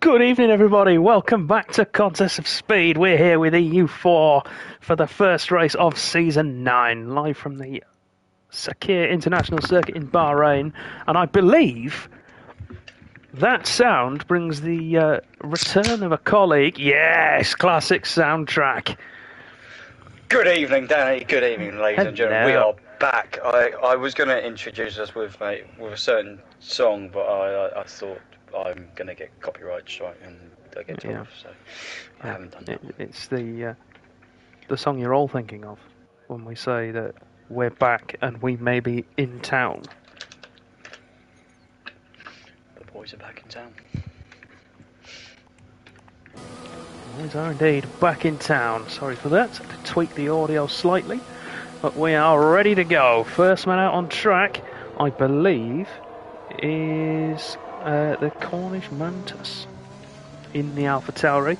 Good evening, everybody. Welcome back to Contest of Speed. We're here with EU4 for the first race of Season 9, live from the Sakir International Circuit in Bahrain. And I believe that sound brings the return of a colleague. Yes, classic soundtrack. Good evening, Danny. Good evening, ladies and gentlemen. We are back. I was going to introduce us with a certain song, but I thought I'm going to get copyright strike and I get told off, so I haven't done that. It's the song you're all thinking of when we say that we're back and we may be in town. The boys are back in town. The boys are indeed back in town. Sorry for that. I had to tweak the audio slightly, but we are ready to go. First man out on track, I believe, is the Cornish Mantis in the AlphaTauri.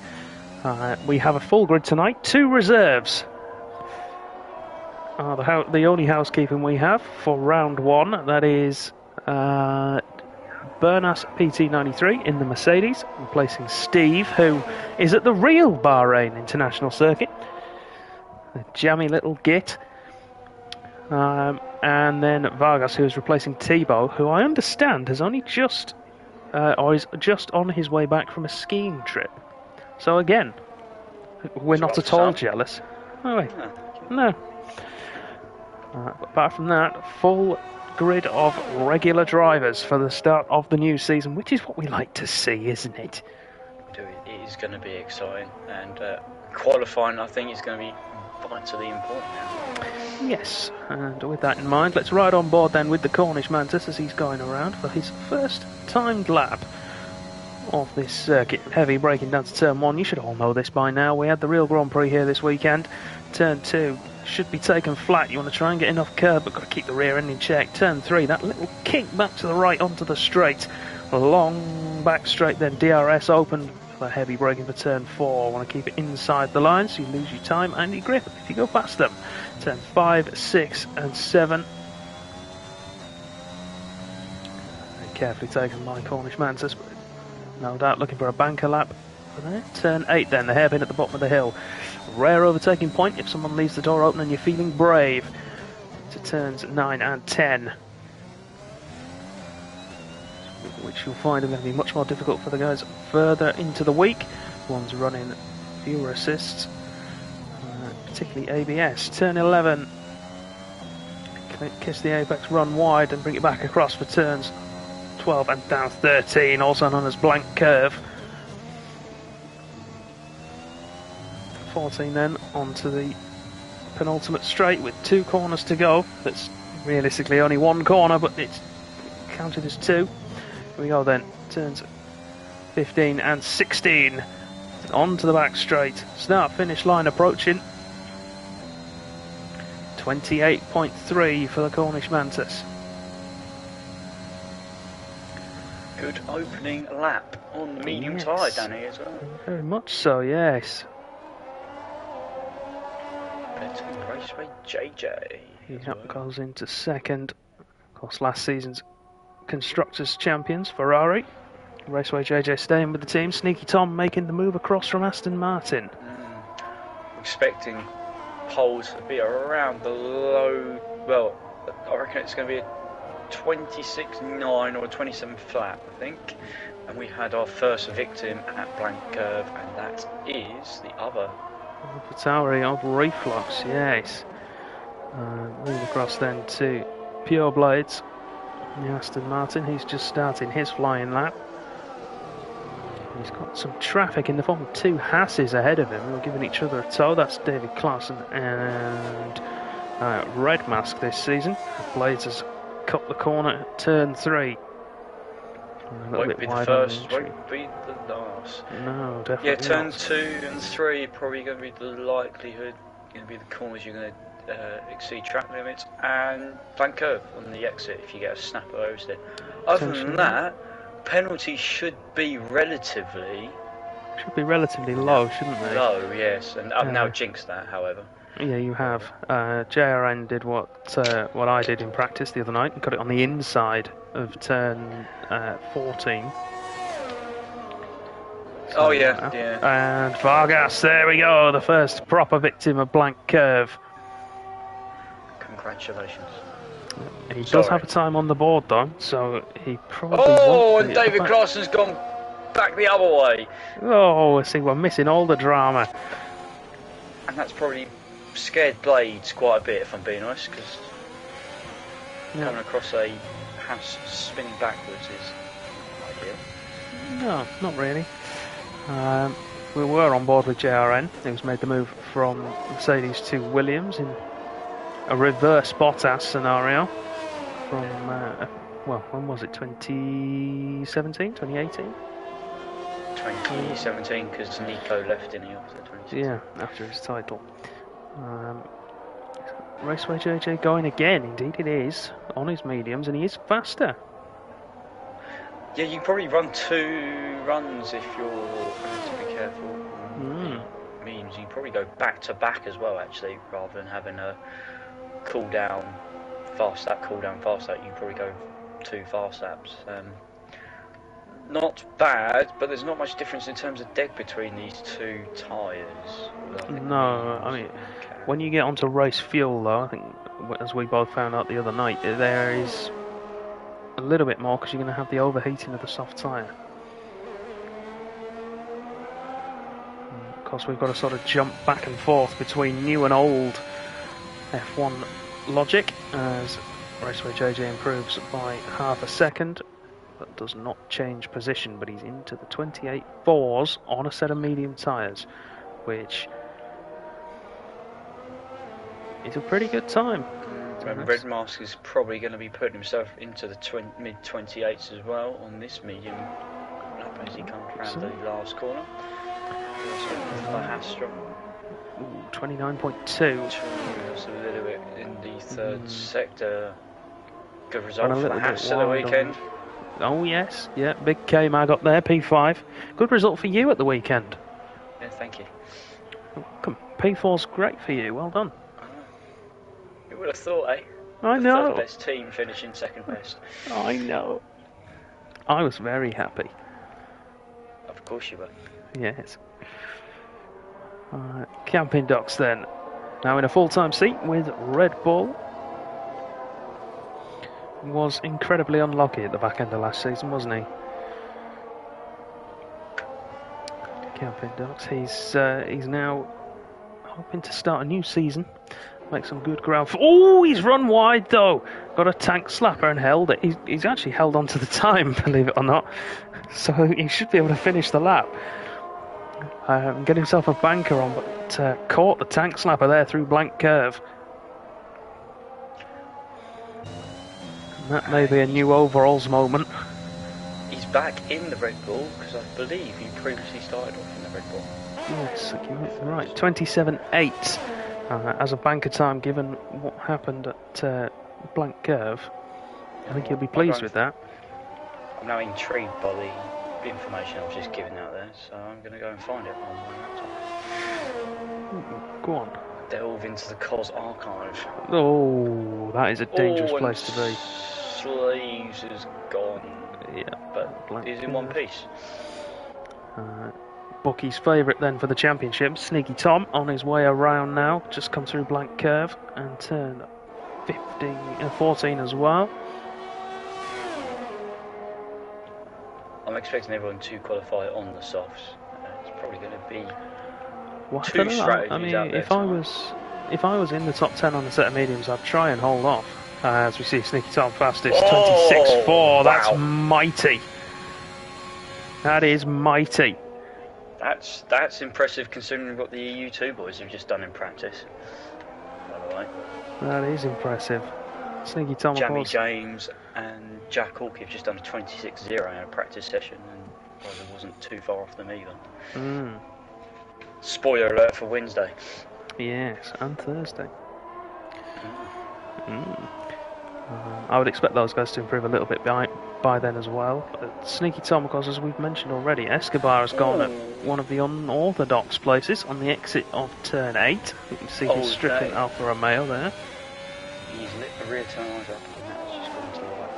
We have a full grid tonight. 2 reserves are the only housekeeping we have for round 1. That is Bernas PT93 in the Mercedes, replacing Steve, who is at the real Bahrain International Circuit. A jammy little git. And then Vargas, who is replacing Thibaut, who I understand has only just or is just on his way back from a skiing trip. So again, we're not at all jealous. Oh wait, no. Apart from that, full grid of regular drivers for the start of the new season, which is what we like to see, isn't it? It is going to be exciting, and qualifying, I think, is going to be vitally important now. Yes, and with that in mind, let's ride on board then with the Cornish Mantis as he's going around for his first timed lap of this circuit. Heavy braking down to turn 1. You should all know this by now. We had the real Grand Prix here this weekend. Turn 2 should be taken flat. You want to try and get enough curb, but got to keep the rear end in check. Turn 3, that little kick back to the right onto the straight. A long back straight, then DRS open for heavy braking for turn 4. Want to keep it inside the line so you lose your time and your grip if you go past them. Turn 5, 6 and 7. Very carefully taken by Cornish Mantis, but no doubt looking for a banker lap for there. Turn 8 then, the hairpin at the bottom of the hill. Rare overtaking point if someone leaves the door open and you're feeling brave. To turns 9 and 10. Which you'll find are going to be much more difficult for the guys further into the week. One's running fewer assists, particularly ABS. Turn 11, kiss the apex, run wide and bring it back across for turns 12 and down 13, also known as blank curve. 14 then onto the penultimate straight with 2 corners to go. That's realistically only 1 corner, but it's counted as 2. Here we go then, turns 15 and 16, on to the back straight, start finish line approaching, 28.3 for the Cornish Mantis. Good opening lap on the medium tyre, Danny, as well. Very much so, yes. Raceway JJ. Yep, goes into second. Of course, last season's Constructors Champions, Ferrari. Raceway JJ staying with the team. Sneaky Tom making the move across from Aston Martin. Expecting poles to be around the low, well, I reckon it's going to be a 26.9 or 27 flat, I think. And we had our first victim at blank curve, and that is the other AlphaTauri of Reflux, yes. Move across then to Pure Blades. The Aston Martin, he's just starting his flying lap. He's got some traffic in the form of 2 Hasses ahead of him who are giving each other a tow. That's David Clausen and Red Mask this season. Blades has cut the corner at turn 3. Won't be the first, won't be the last. No, definitely yeah, turn not. 2 and 3 are probably going to be the likelihood, going to be the corners you're going to exceed track limits, and blank curve on the exit if you get a snap of those there. Other than that, penalties should be relatively low, shouldn't they? Low, yes, and I've now jinxed that, however. Yeah, you have. JRN did what I did in practice the other night and got it on the inside of turn 14. Oh, yeah, yeah. And Vargas, there we go, the first proper victim of blank curve. Congratulations. He does have a time on the board though, so he probably Oh, won't and be David Claessen's gone back the other way. Oh, I see, we're missing all the drama. And that's probably scared Blades quite a bit, if I'm being honest, because coming across a house spinning backwards is not ideal. No, not really. We were on board with JRN, who's made the move from Mercedes to Williams in a reverse Bottas scenario from, well, when was it, 2017, 2018? 2017, because Nico left in the opposite 2016. Yeah, after his title. Raceway JJ going again, indeed it is, on his mediums, and he is faster. Yeah, you can probably run 2 runs if you're going to be careful. Means you can probably go back to back as well, actually, rather than having a cool down, fast lap, cool down, fast lap. You can probably go 2 fast laps. Not bad, but there's not much difference in terms of deg between these 2 tyres. No, I mean, when you get onto race fuel though, I think, as we both found out the other night, there is a little bit more because you're going to have the overheating of the soft tyre. Of course, we've got to sort of jump back and forth between new and old F1 logic as Raceway JJ improves by half a second. That does not change position, but he's into the 28.4s on a set of medium tyres, which is a pretty good time. Red Mask is probably going to be putting himself into the mid-28s as well on this medium lap as he comes around the last corner. 29.2. Just a little bit in the third sector. Good result for the Haas at the weekend. Oh yes, yeah, big K-Mag up there, P5. Good result for you at the weekend. Yeah, thank you. Welcome. P4's great for you, well done. Who would have thought, eh? I know. The third best team finishing second best. I know. I was very happy. Of course you were. Yes. Camping Docks then. Now in a full-time seat with Red Bull. Was incredibly unlucky at the back end of last season, wasn't he? Camping Docks. He's now hoping to start a new season. Make some good ground. Oh, he's run wide though. Got a tank slapper and held it. He's actually held on to the time, believe it or not. So he should be able to finish the lap. Get himself a banker on, but caught the tank slapper there through blank curve. And that may be a new overalls moment. He's back in the Red Bull because I believe he previously started off in the Red Bull. Yes, right. 27.8 as a banker time, given what happened at blank curve. I think he'll be pleased with that. I'm now intrigued by the information I was just giving out there, so I'm going to go and find it on my laptop. Go on. Delve into the COS archive. Oh, that is a dangerous place to be. Slaves is gone. Yeah, but he's in one piece. Bookie's favourite then for the championship, Sneaky Tom, on his way around now. Just come through blank curve and turn 14 as well. I'm expecting everyone to qualify on the softs. It's probably going to be two strategies. I mean, out there if I was in the top 10 on the set of mediums, I'd try and hold off. As we see Sneaky Tom fastest, 26.4. Wow. That's mighty. That is mighty. That's impressive considering what the EU4 boys have just done in practice. By the way. That is impressive. Sneaky Tom, Jamie James and Jack Hawke have just done a 26.0 in a practice session, and it wasn't too far off them either. Spoiler alert for Wednesday. Yes, and Thursday. I would expect those guys to improve a little bit by then as well. But Sneaky Tom, of course, as we've mentioned already, Escobar has gone at one of the unorthodox places on the exit of turn 8. You can see him stripping Alfa Romeo there. He's lit the rear tyres up and that's just gone to the right.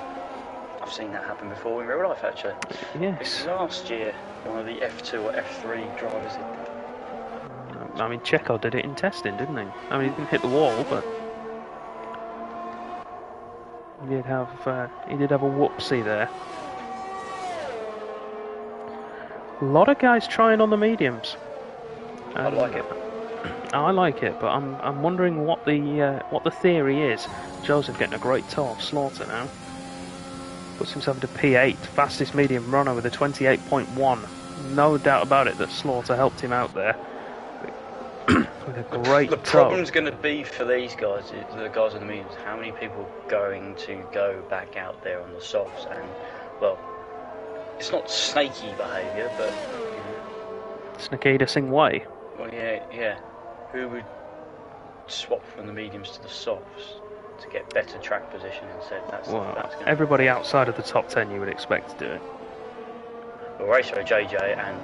I I've seen that happen before in real life, actually. Yes. Last year, one of the F2 or F3 drivers did that. I mean, Checo did it in testing, didn't he? I mean, he didn't hit the wall, but he did have a whoopsie there. A lot of guys trying on the mediums. I like it. I like it, but I'm wondering what the theory is. Joseph getting a great toll off Slaughter now. Puts himself into P8, fastest medium runner with a 28.1. No doubt about it that Slaughter helped him out there. With a great The toll. problem's going to be for these guys, the guys on the mediums, how many people are going to go back out there on the softs? And, well, it's not snaky behaviour, but... Snakeda Singh Way. Well, yeah. Who would swap from the mediums to the softs to get better track position instead? That's everybody outside of the top 10 you would expect to do it. Well, Racer JJ and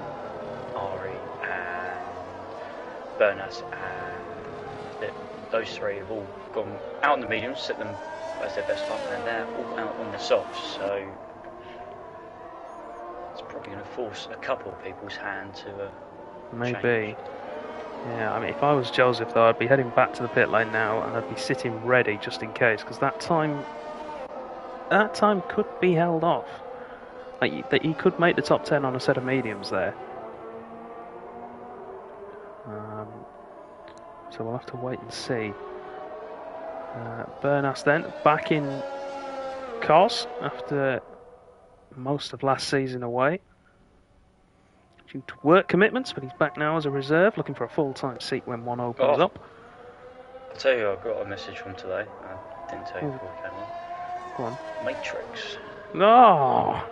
Ari and Bernas and those three have all gone out in the mediums, set them as their best time, and they're all out on the softs, so it's probably going to force a couple of people's hand to maybe change. Yeah, I mean, if I was Joseph though, I'd be heading back to the pit lane now, and I'd be sitting ready just in case, because that time could be held off. Like, that he could make the top 10 on a set of mediums there. So we'll have to wait and see. Bernas then back in COS after most of last season away due to work commitments, but he's back now as a reserve, looking for a full-time seat when one opens up. I'll tell you, I got a message from today. I didn't tell you before we came on. Go on. Matrix. No.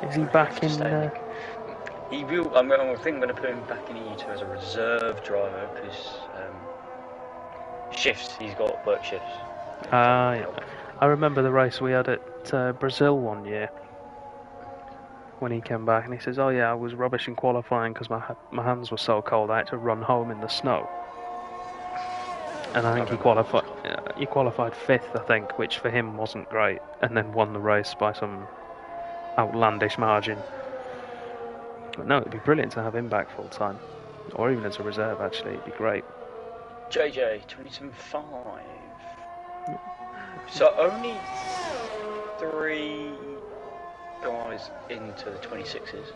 Is he back in? He will. I think I'm going to put him back in EU2 as a reserve driver because shifts. He's got work shifts. Yeah. I remember the race we had at Brazil one year when he came back, and he says, "Oh yeah, I was rubbish in qualifying because my hands were so cold. I had to run home in the snow." And I think he qualified fifth, I think, which for him wasn't great, and then won the race by some outlandish margin. But no, it'd be brilliant to have him back full time, or even as a reserve. Actually, it'd be great. JJ 27.5. So only 3 guys into the 26s.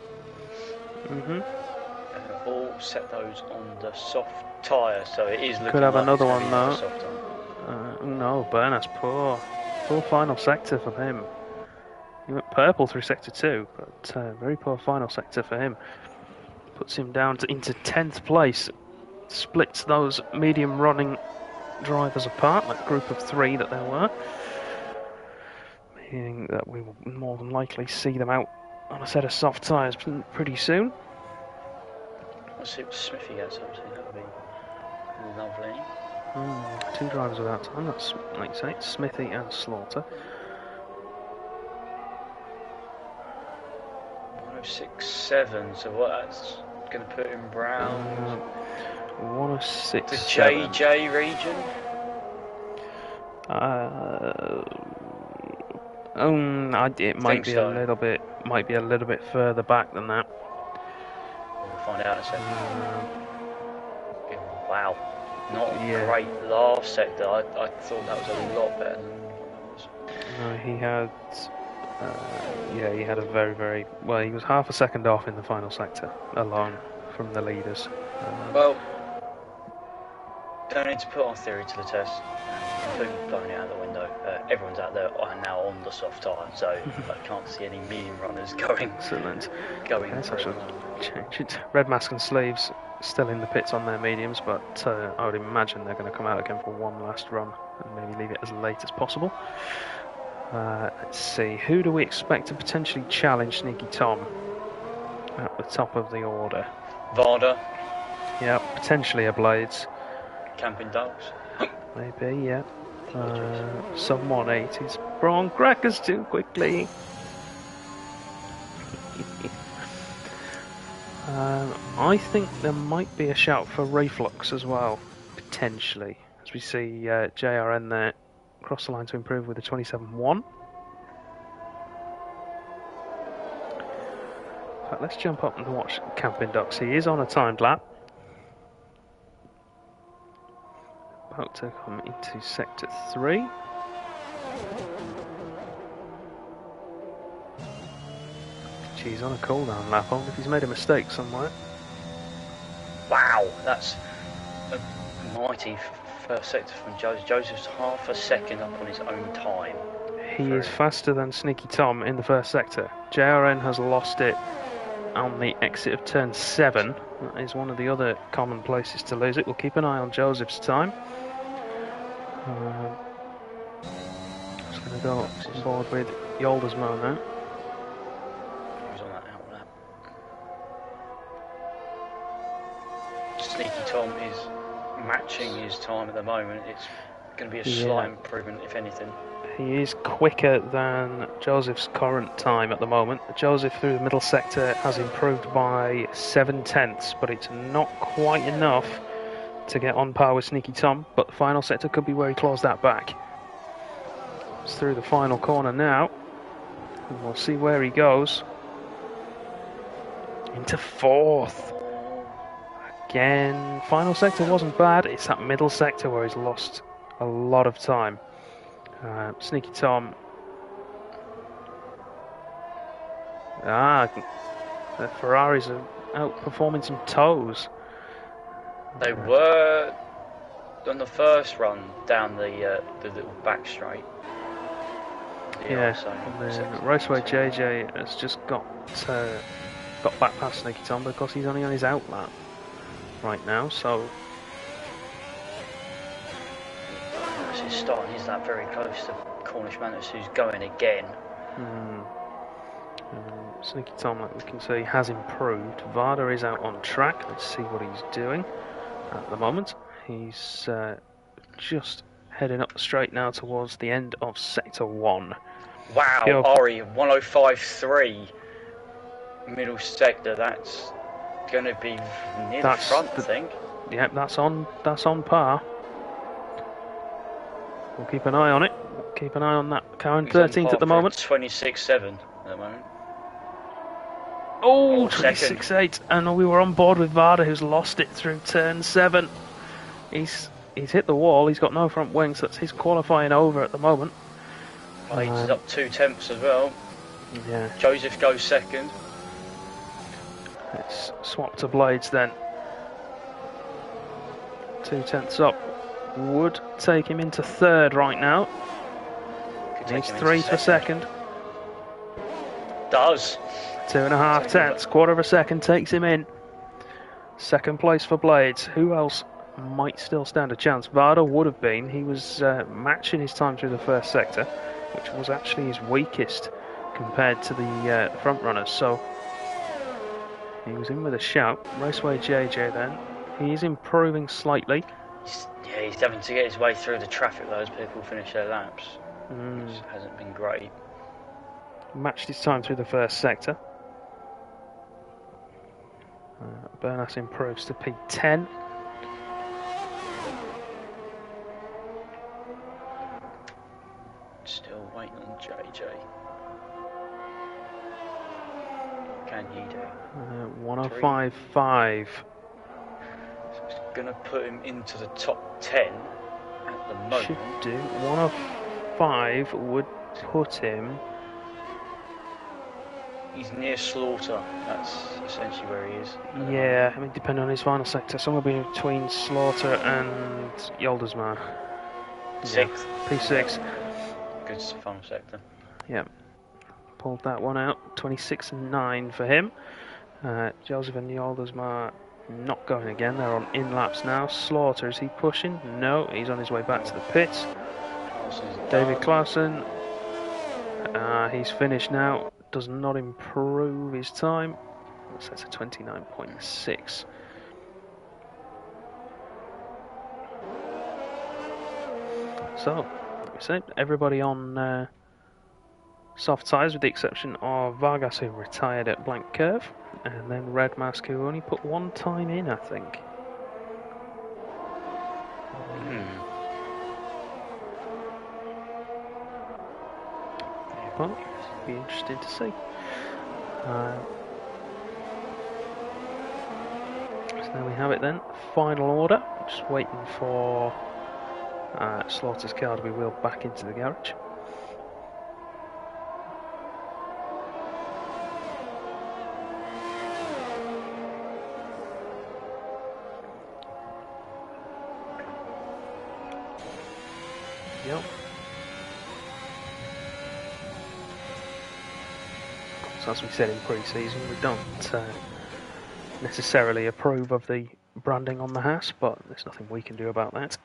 All set those on the soft tyre, so it is looking could have like another it's one gonna be though. a soft tyre. No, Bernas, poor final sector from him. He went purple through sector 2, but very poor final sector for him. Puts him down into 10th place. Splits those medium running drivers apart, like a group of 3 that there were. Meaning that we will more than likely see them out on a set of soft tyres pretty soon. Let's see what Smithy gets up to. That would be lovely. 2 drivers without time. That's, like you say, Smithy and Slaughter. 106.7. So what? That's going to put him round 106. the JJ region. It might be a little bit further back than that. We'll find out in a second. Wow, not great last sector. I thought that was a lot better than what that was. No, he had. He had a very, very well. He was half a second off in the final sector alone from the leaders. Well, don't need to put our theory to the test. Completely blown it out the window. Everyone's out there now on the soft tyre, so I can't see any medium runners going. Excellent. Change it. Red mask and sleeves still in the pits on their mediums, but I would imagine they're going to come out again for one last run and maybe leave it as late as possible. Let's see, who do we expect to potentially challenge Sneaky Tom at the top of the order? Varda. Yeah, potentially a Blades. Camping Dogs. Maybe, yeah. Some 180s. Brawn crackers too quickly. I think there might be a shout for Reflux as well, potentially. As we see JRN there across the line to improve with a 27.1. But let's jump up and watch Camping Ducks. He is on a timed lap. About to come into sector 3. He's on a cooldown lap. I wonder if he's made a mistake somewhere. Wow, that's a mighty first sector from Joseph. Joseph's half a second up on his own time. He is faster than Sneaky Tom in the first sector. JRN has lost it on the exit of turn 7. That is one of the other common places to lose it. We'll keep an eye on Joseph's time. Just going to go on board with Yoldersma now. Who's on that out lap? Sneaky Tom is matching his time at the moment. It's going to be a slight improvement, if anything. He is quicker than Joseph's current time at the moment. Joseph through the middle sector has improved by 7/10, but it's not quite enough to get on par with Sneaky Tom. But the final sector could be where he claws that back. It's through the final corner now. And we'll see where he goes. Into 4th. Again, final sector wasn't bad. It's that middle sector where he's lost a lot of time. Sneaky Tom. The Ferraris are outperforming some toes. They were on the first run down the little back straight. Raceway JJ has just got back past Sneaky Tom because he's only on his out lap right now, so he's starting his lap very close to Cornish Manus, who's going again. Sneaky Tom, like we can see, has improved. Varda is out on track. Let's see what he's doing at the moment. He's just heading up the straight now towards the end of sector 1. Wow, Ari, 105.3 middle sector. That's going to be near the front, I think. Yeah, that's on par. We'll keep an eye on it. Keep an eye on that. Karen 13th at the moment. 26.7 at the moment. Oh, 26.8. And we were on board with Varda, who's lost it through turn 7. He's hit the wall. He's got no front wings. So that's his qualifying over at the moment. He's up 2/10 as well. Yeah. Joseph goes second. Let's swap to Blades then. 2/10 up. Would take him into 3rd right now. Needs 3 for second. Does. 2.5 tenths, quarter of a second takes him in. 2nd place for Blades. Who else might still stand a chance? Varda would have been. He was matching his time through the first sector, which was actually his weakest compared to the front runners. So he was in with a shout. Raceway JJ then. He is improving slightly. He's having to get his way through the traffic though as people finish their laps. Which hasn't been great. Matched his time through the first sector. Bernas improves to P10. Still waiting on JJ. What can he do? 105.5. So it's going to put him into the top 10 at the moment. Should do. 105 would put him. He's near Slaughter. That's essentially where he is. Yeah, I mean, depending on his final sector, somewhere between Slaughter and Yoldersma. 6th. P6. Good final sector. Yeah. Pulled that one out. 26.9 for him. Joseph and Yoldersma not going again. They're on in laps now. Slaughter, is he pushing? No, he's on his way back to the pits. David Clausen. He's finished now. Does not improve his time. That's a 29.6. So, like I said, everybody on soft tyres with the exception of Vargas, who retired at blank curve, and then Red Mask, who only put 1 time in, I think. Well, be interesting to see. So there we have it then. Final order. Just waiting for Slaughter's car to be wheeled back into the garage. Yep. So as we said in pre-season, we don't necessarily approve of the branding on the Haas, but there's nothing we can do about that.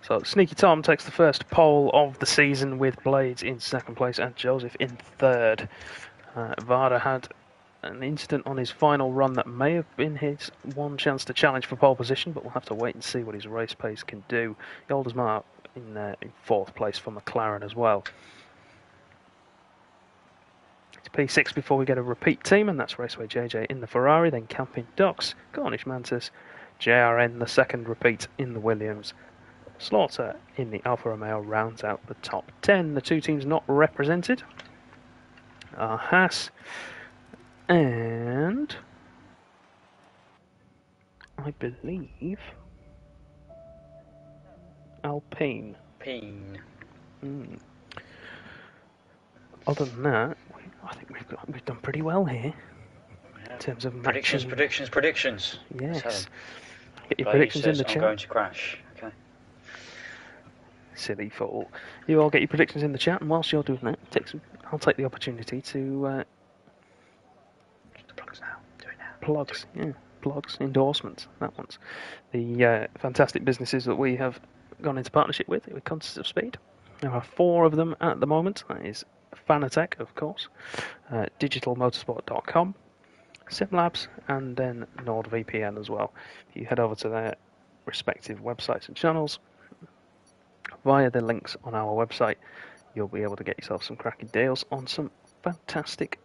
So Sneaky Tom takes the first pole of the season with Blades in second place and Joseph in third. Varda had an incident on his final run that may have been his one chance to challenge for pole position, but we'll have to wait and see what his race pace can do. Yoldersma in fourth place for McLaren as well. It's P6 before we get a repeat team, and that's Raceway JJ in the Ferrari, then Camping Ducks, Cornish Mantis, JRN the second repeat in the Williams. Slaughter in the Alfa Romeo rounds out the top 10. The two teams not represented are Haas and I believe Alpine. Other than that, I think we've done pretty well here in terms of matching. Predictions. Yes. Get your predictions in the chat. I'm going to crash. Okay. Silly fool. You all get your predictions in the chat, and whilst you're doing that, I'll take the opportunity to. The plugs now. Do it now. Plugs, yeah. Plugs, endorsements, that one's. The fantastic businesses that we have gone into partnership with Contests of Speed. There are 4 of them at the moment. That is Fanatec, of course, digitalmotorsport.com, SimLabs, and then NordVPN as well. If you head over to their respective websites and channels, via the links on our website, you'll be able to get yourself some cracking deals on some fantastic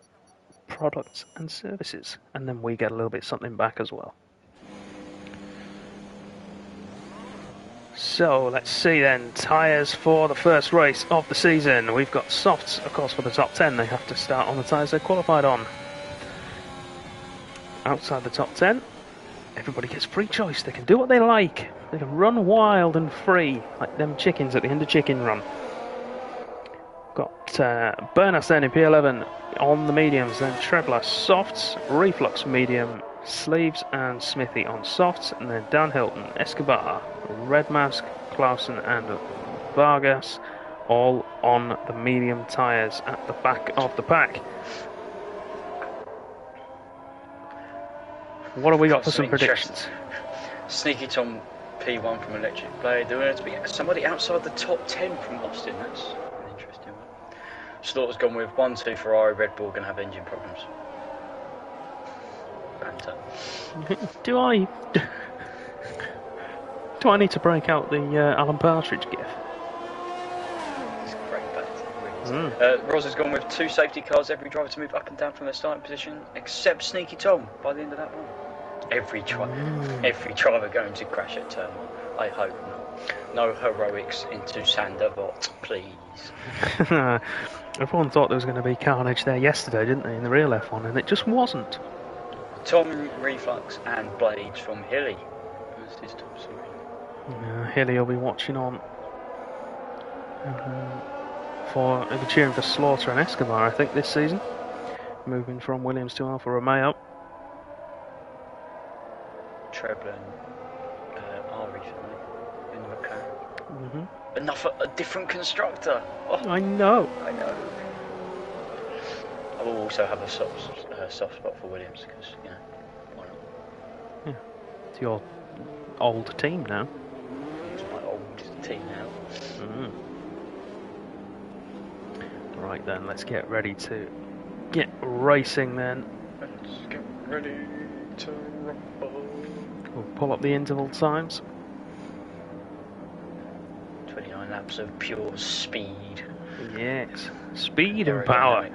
products and services. And then we get a little bit something back as well. So let's see then, tyres for the first race of the season. We've got softs, of course, for the top 10. They have to start on the tyres they're qualified on. Outside the top 10, everybody gets free choice. They can do what they like. They can run wild and free, like them chickens at the end of Chicken Run. Got Bernas then in P11 on the mediums, then Trebler softs, Reflux medium, Sleeves and Smithy on softs, and then Dan Hilton, Escobar, Red Mask, Clausen and Vargas all on the medium tyres at the back of the pack. What have we got for some predictions? Sneaky Tom P1 from Electric Blade. There has to be somebody outside the top 10 from Austin. That's an interesting one. Slaughter's gone with 1-2 Ferrari, Red Bull going to have engine problems. Banter. Do I need to break out the Alan Partridge gif? It's great banter. Roz has gone with 2 safety cars, every driver to move up and down from their starting position, except Sneaky Tom by the end of that one. Every driver going to crash at turn 1. I hope not. No heroics into Sanderbot, please. Everyone thought there was going to be carnage there yesterday, didn't they, in the real F1, and it just wasn't. Tom Reflux and Blades from Hilly. That's his top 3. Hilly will be watching on. He'll be cheering for Slaughter and Escobar, I think, this season. Moving from Williams to Alfa Romeo. Trebler and Ari in the McLaren. Enough a different constructor. Oh, I know. I will also have a soft spot for Williams because, you know, why not? Yeah. It's your old team now. It's my old team now. Right then, let's get ready to get racing then. Let's get ready to rumble. We'll pull up the interval times. 29 laps of pure speed. Yes, speed and power.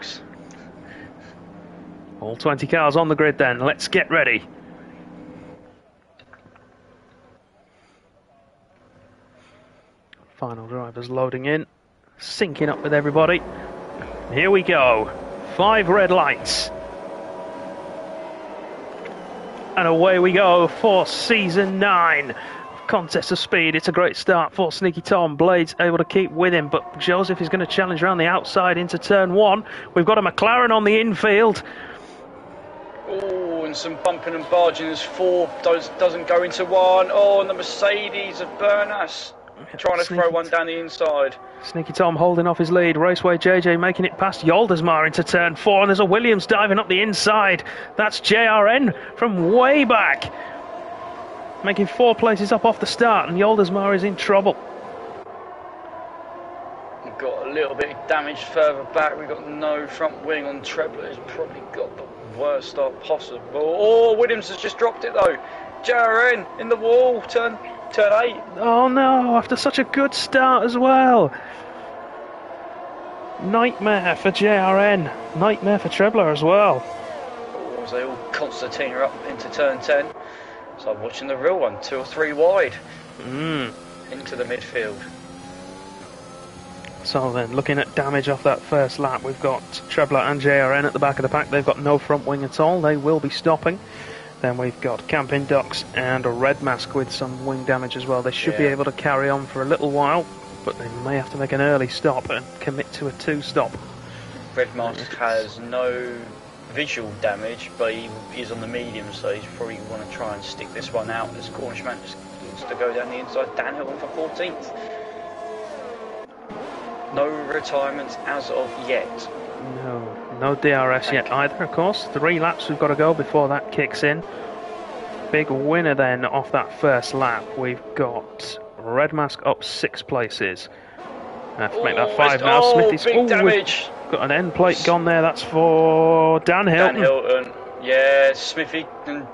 All 20 cars on the grid then, let's get ready. Final drivers loading in. syncing up with everybody. Here we go. 5 red lights. And away we go for Season 9. Contest of speed. It's a great start for Sneaky Tom. Blades able to keep with him, but Joseph is going to challenge around the outside into turn 1. We've got a McLaren on the infield. Oh, and some bumping and barging as 4 doesn't go into 1. Oh, and the Mercedes of Bernas trying to throw one down the inside. Sneaky Tom holding off his lead. Raceway JJ making it past Yoldesmar into turn 4, and there's a Williams diving up the inside. That's JRN from way back, making 4 places up off the start, and Yoldesmar is in trouble. We've got a little bit of damage further back. We've got no front wing on Trebler. He's probably got the worst start possible. Oh, Williams has just dropped it though. JRN in the wall, turn 8. Oh no, after such a good start as well. Nightmare for JRN, nightmare for Trebler as well. Oh, as they all concertina up into turn 10. So I'm watching the real one, 2 or 3 wide into the midfield. So then, looking at damage off that first lap, we've got Trebler and JRN at the back of the pack. They've got no front wing at all. They will be stopping. Then we've got Camping Ducks and a Red Mask with some wing damage as well. They should be able to carry on for a little while, but they may have to make an early stop and commit to a 2-stop. Red Mask has no visual damage, but he is on the medium, so he's probably want to try and stick this one out. This Cornishman just wants to go down the inside. Dan Hilton for 14th. No retirements as of yet. No DRS yet either, of course. 3 laps we've got to go before that kicks in. Big winner then off that first lap. We've got Red Mask up 6 places. Have to make that 5 now. Smithy's big damage. Got an end plate gone there. That's for Dan Hilton. Dan Hilton. Yeah, Smithy and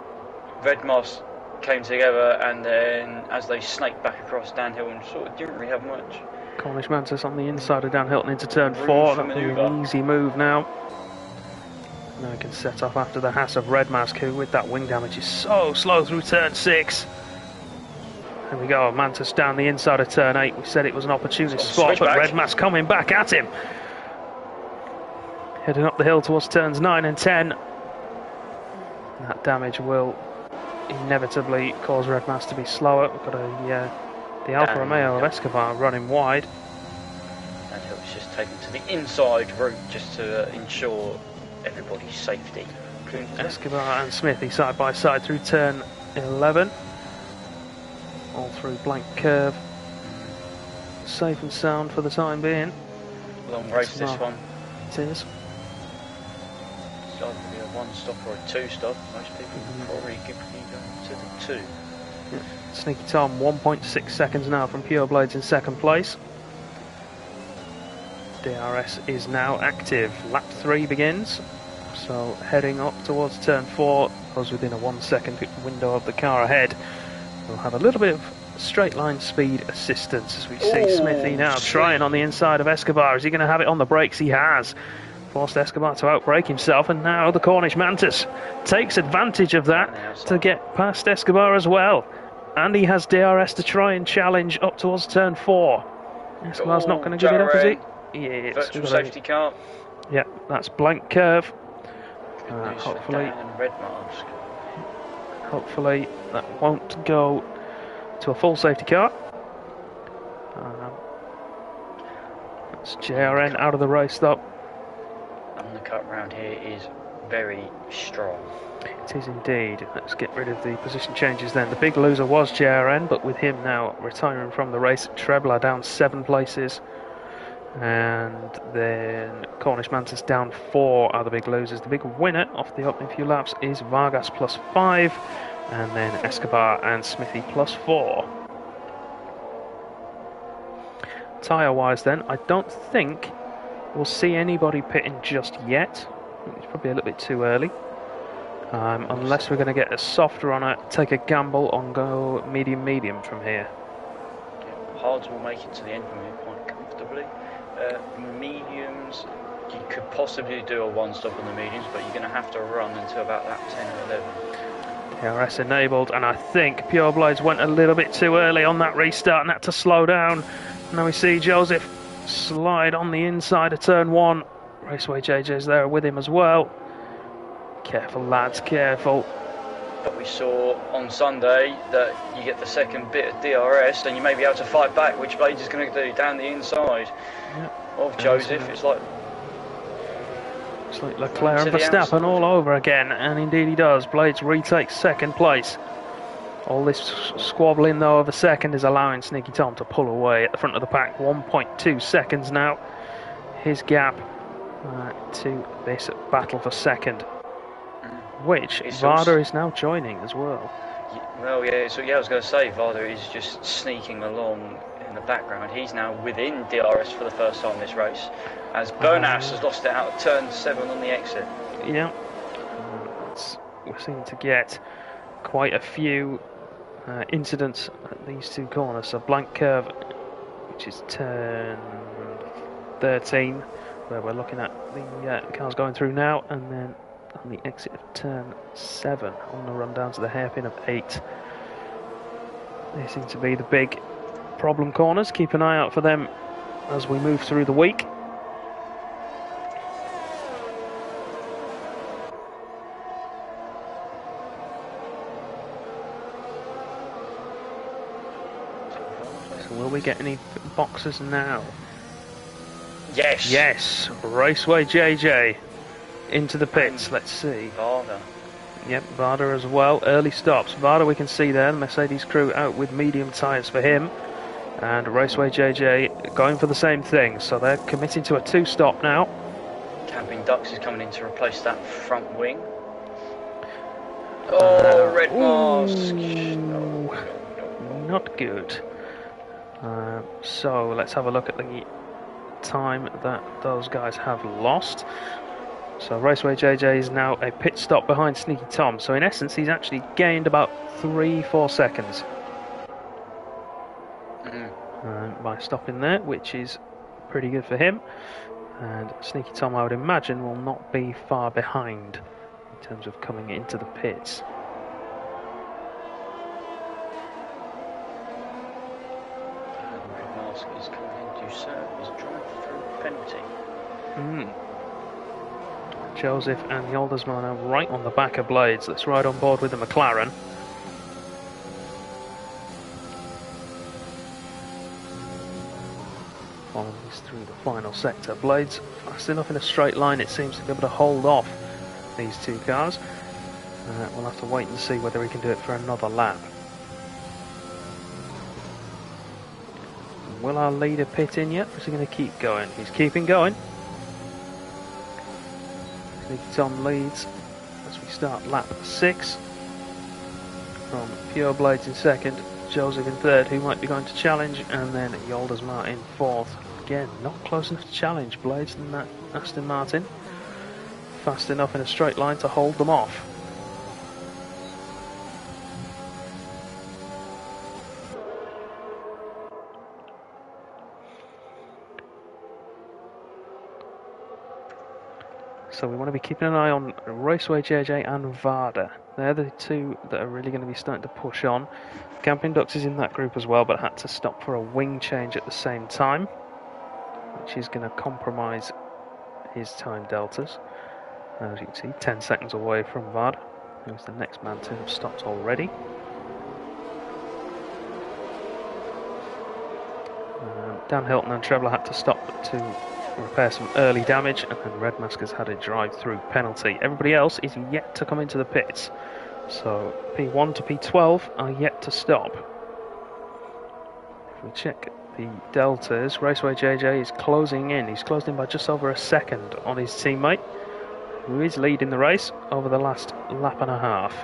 Red Mask came together, and then as they snaked back across, Dan Hilton sort of didn't really have much. Cornish Mantis on the inside of Dan Hilton into turn 4. That'll be an easy move now. Now he can set off after the Haas of Red Mask, who with that wing damage is so slow through turn 6. There we go, Mantis down the inside of turn 8. We said it was an opportunist spot, but Red Mask coming back at him. Heading up the hill towards turns 9 and 10. That damage will inevitably cause Red Mask to be slower. We've got the Alfa Romeo of Escobar running wide. And he was just taken to the inside route just to ensure everybody's safety. Escobar and Smithy side by side through turn 11. All through blank curve. Safe and sound for the time being. Long race this one. It is. It's either going to be a 1-stop or a 2-stop. Most people probably give me to the 2. Yeah. Sneaky Tom 1.6 seconds now from Pure Blades in second place. DRS is now active. Lap 3 begins. So heading up towards turn 4, goes within a 1 second window of the car ahead. We'll have a little bit of straight line speed assistance as we see Smithy now trying on the inside of Escobar. Is he going to have it on the brakes? He has. Forced Escobar to outbrake himself, and now the Cornish Mantis takes advantage of that to get past Escobar as well. And he has DRS to try and challenge up towards turn 4. Escobar's not going to give it up, is he? Yeah, virtual safety car. Yeah, that's blank curve. Hopefully that won't go to a full safety car. That's JRN out of the race though. Undercut round here is very strong. It is indeed. Let's get rid of the position changes then. The big loser was JRN, but with him now retiring from the race, Trebler down 7 places. And then Cornish Mantis down 4 are the big losers. The big winner off the opening few laps is Vargas plus 5, and then Escobar and Smithy plus 4. Tyre wise then, I don't think we'll see anybody pitting just yet. I think it's probably a little bit too early. Unless we're going to get a softer on it, take a gamble on go medium from here. Hards will make it to the end from here quite comfortably. Mediums, you could possibly do a 1-stop on the mediums, but you're going to have to run until about lap 10 or 11. DRS enabled, and I think Pure Blades went a little bit too early on that restart and had to slow down. Now we see Joseph slide on the inside of turn 1. Raceway JJ's there with him as well. Careful, lads, careful. But we saw on Sunday that you get the second bit of DRS and you may be able to fight back, which Blades is going to do down the inside of Joseph. It's like Leclerc and Verstappen all over again, and indeed he does. Blades retakes second place. All this squabbling though of a second is allowing Sneaky Tom to pull away at the front of the pack. 1.2 seconds now, his gap to this battle for second, which Varda is now joining as well. Well, yeah, so I was going to say Varda is just sneaking along in the background. He's now within DRS for the first time this race, as Bernas has lost it out of turn 7 on the exit. Yeah, we seem to get quite a few incidents at these two corners. So blank curve, which is turn 13, where we're looking at the cars going through now, and then on the exit of turn 7 on the run down to the hairpin of 8. They seem to be the big problem corners. Keep an eye out for them as we move through the week. So will we get any boxes now? Yes. Yes. Raceway JJ into the pits. Let's see. Varda. Yep, Varda as well. Early stops. Varda, we can see there. The Mercedes crew out with medium tyres for him. And Raceway JJ going for the same thing. So they're committing to a 2-stop now. Camping Ducks is coming in to replace that front wing. Oh, red mask. Not good. So let's have a look at the time that those guys have lost. So Raceway JJ is now a pit stop behind Sneaky Tom. So in essence, he's actually gained about 3-4 seconds by stopping there, which is pretty good for him. And Sneaky Tom, I would imagine, will not be far behind in terms of coming into the pits. Red mask is coming in to serve his drive-through penalty. Joseph and Yoldersma now right on the back of Blades. Let's ride on board with the McLaren. Following these through the final sector. Blades fast enough in a straight line, it seems, to be able to hold off these two cars. We'll have to wait and see whether he can do it for another lap. Will our leader pit in yet? Or is he going to keep going? He's keeping going. Sneaky Tom leads as we start lap 6 from Pure Blades in second, Joseph in third, who might be going to challenge, and then Yoldersma in fourth. Again, not close enough to challenge Blades than that Aston Martin. Fast enough in a straight line to hold them off. So we want to be keeping an eye on Raceway JJ and Varda. They're the two that are really going to be starting to push on. Camping Ducks is in that group as well, but had to stop for a wing change at the same time, which is going to compromise his time deltas. As you can see, 10 seconds away from Varda, who's the next man to have stopped already. Dan Hilton and Trebler had to stop to repair some early damage, and then Red Mask has had a drive-through penalty. Everybody else is yet to come into the pits, so P1 to P12 are yet to stop. If we check the deltas, Raceway JJ is closing in. He's closed in by just over a second on his teammate, who is leading the race over the last lap and a half.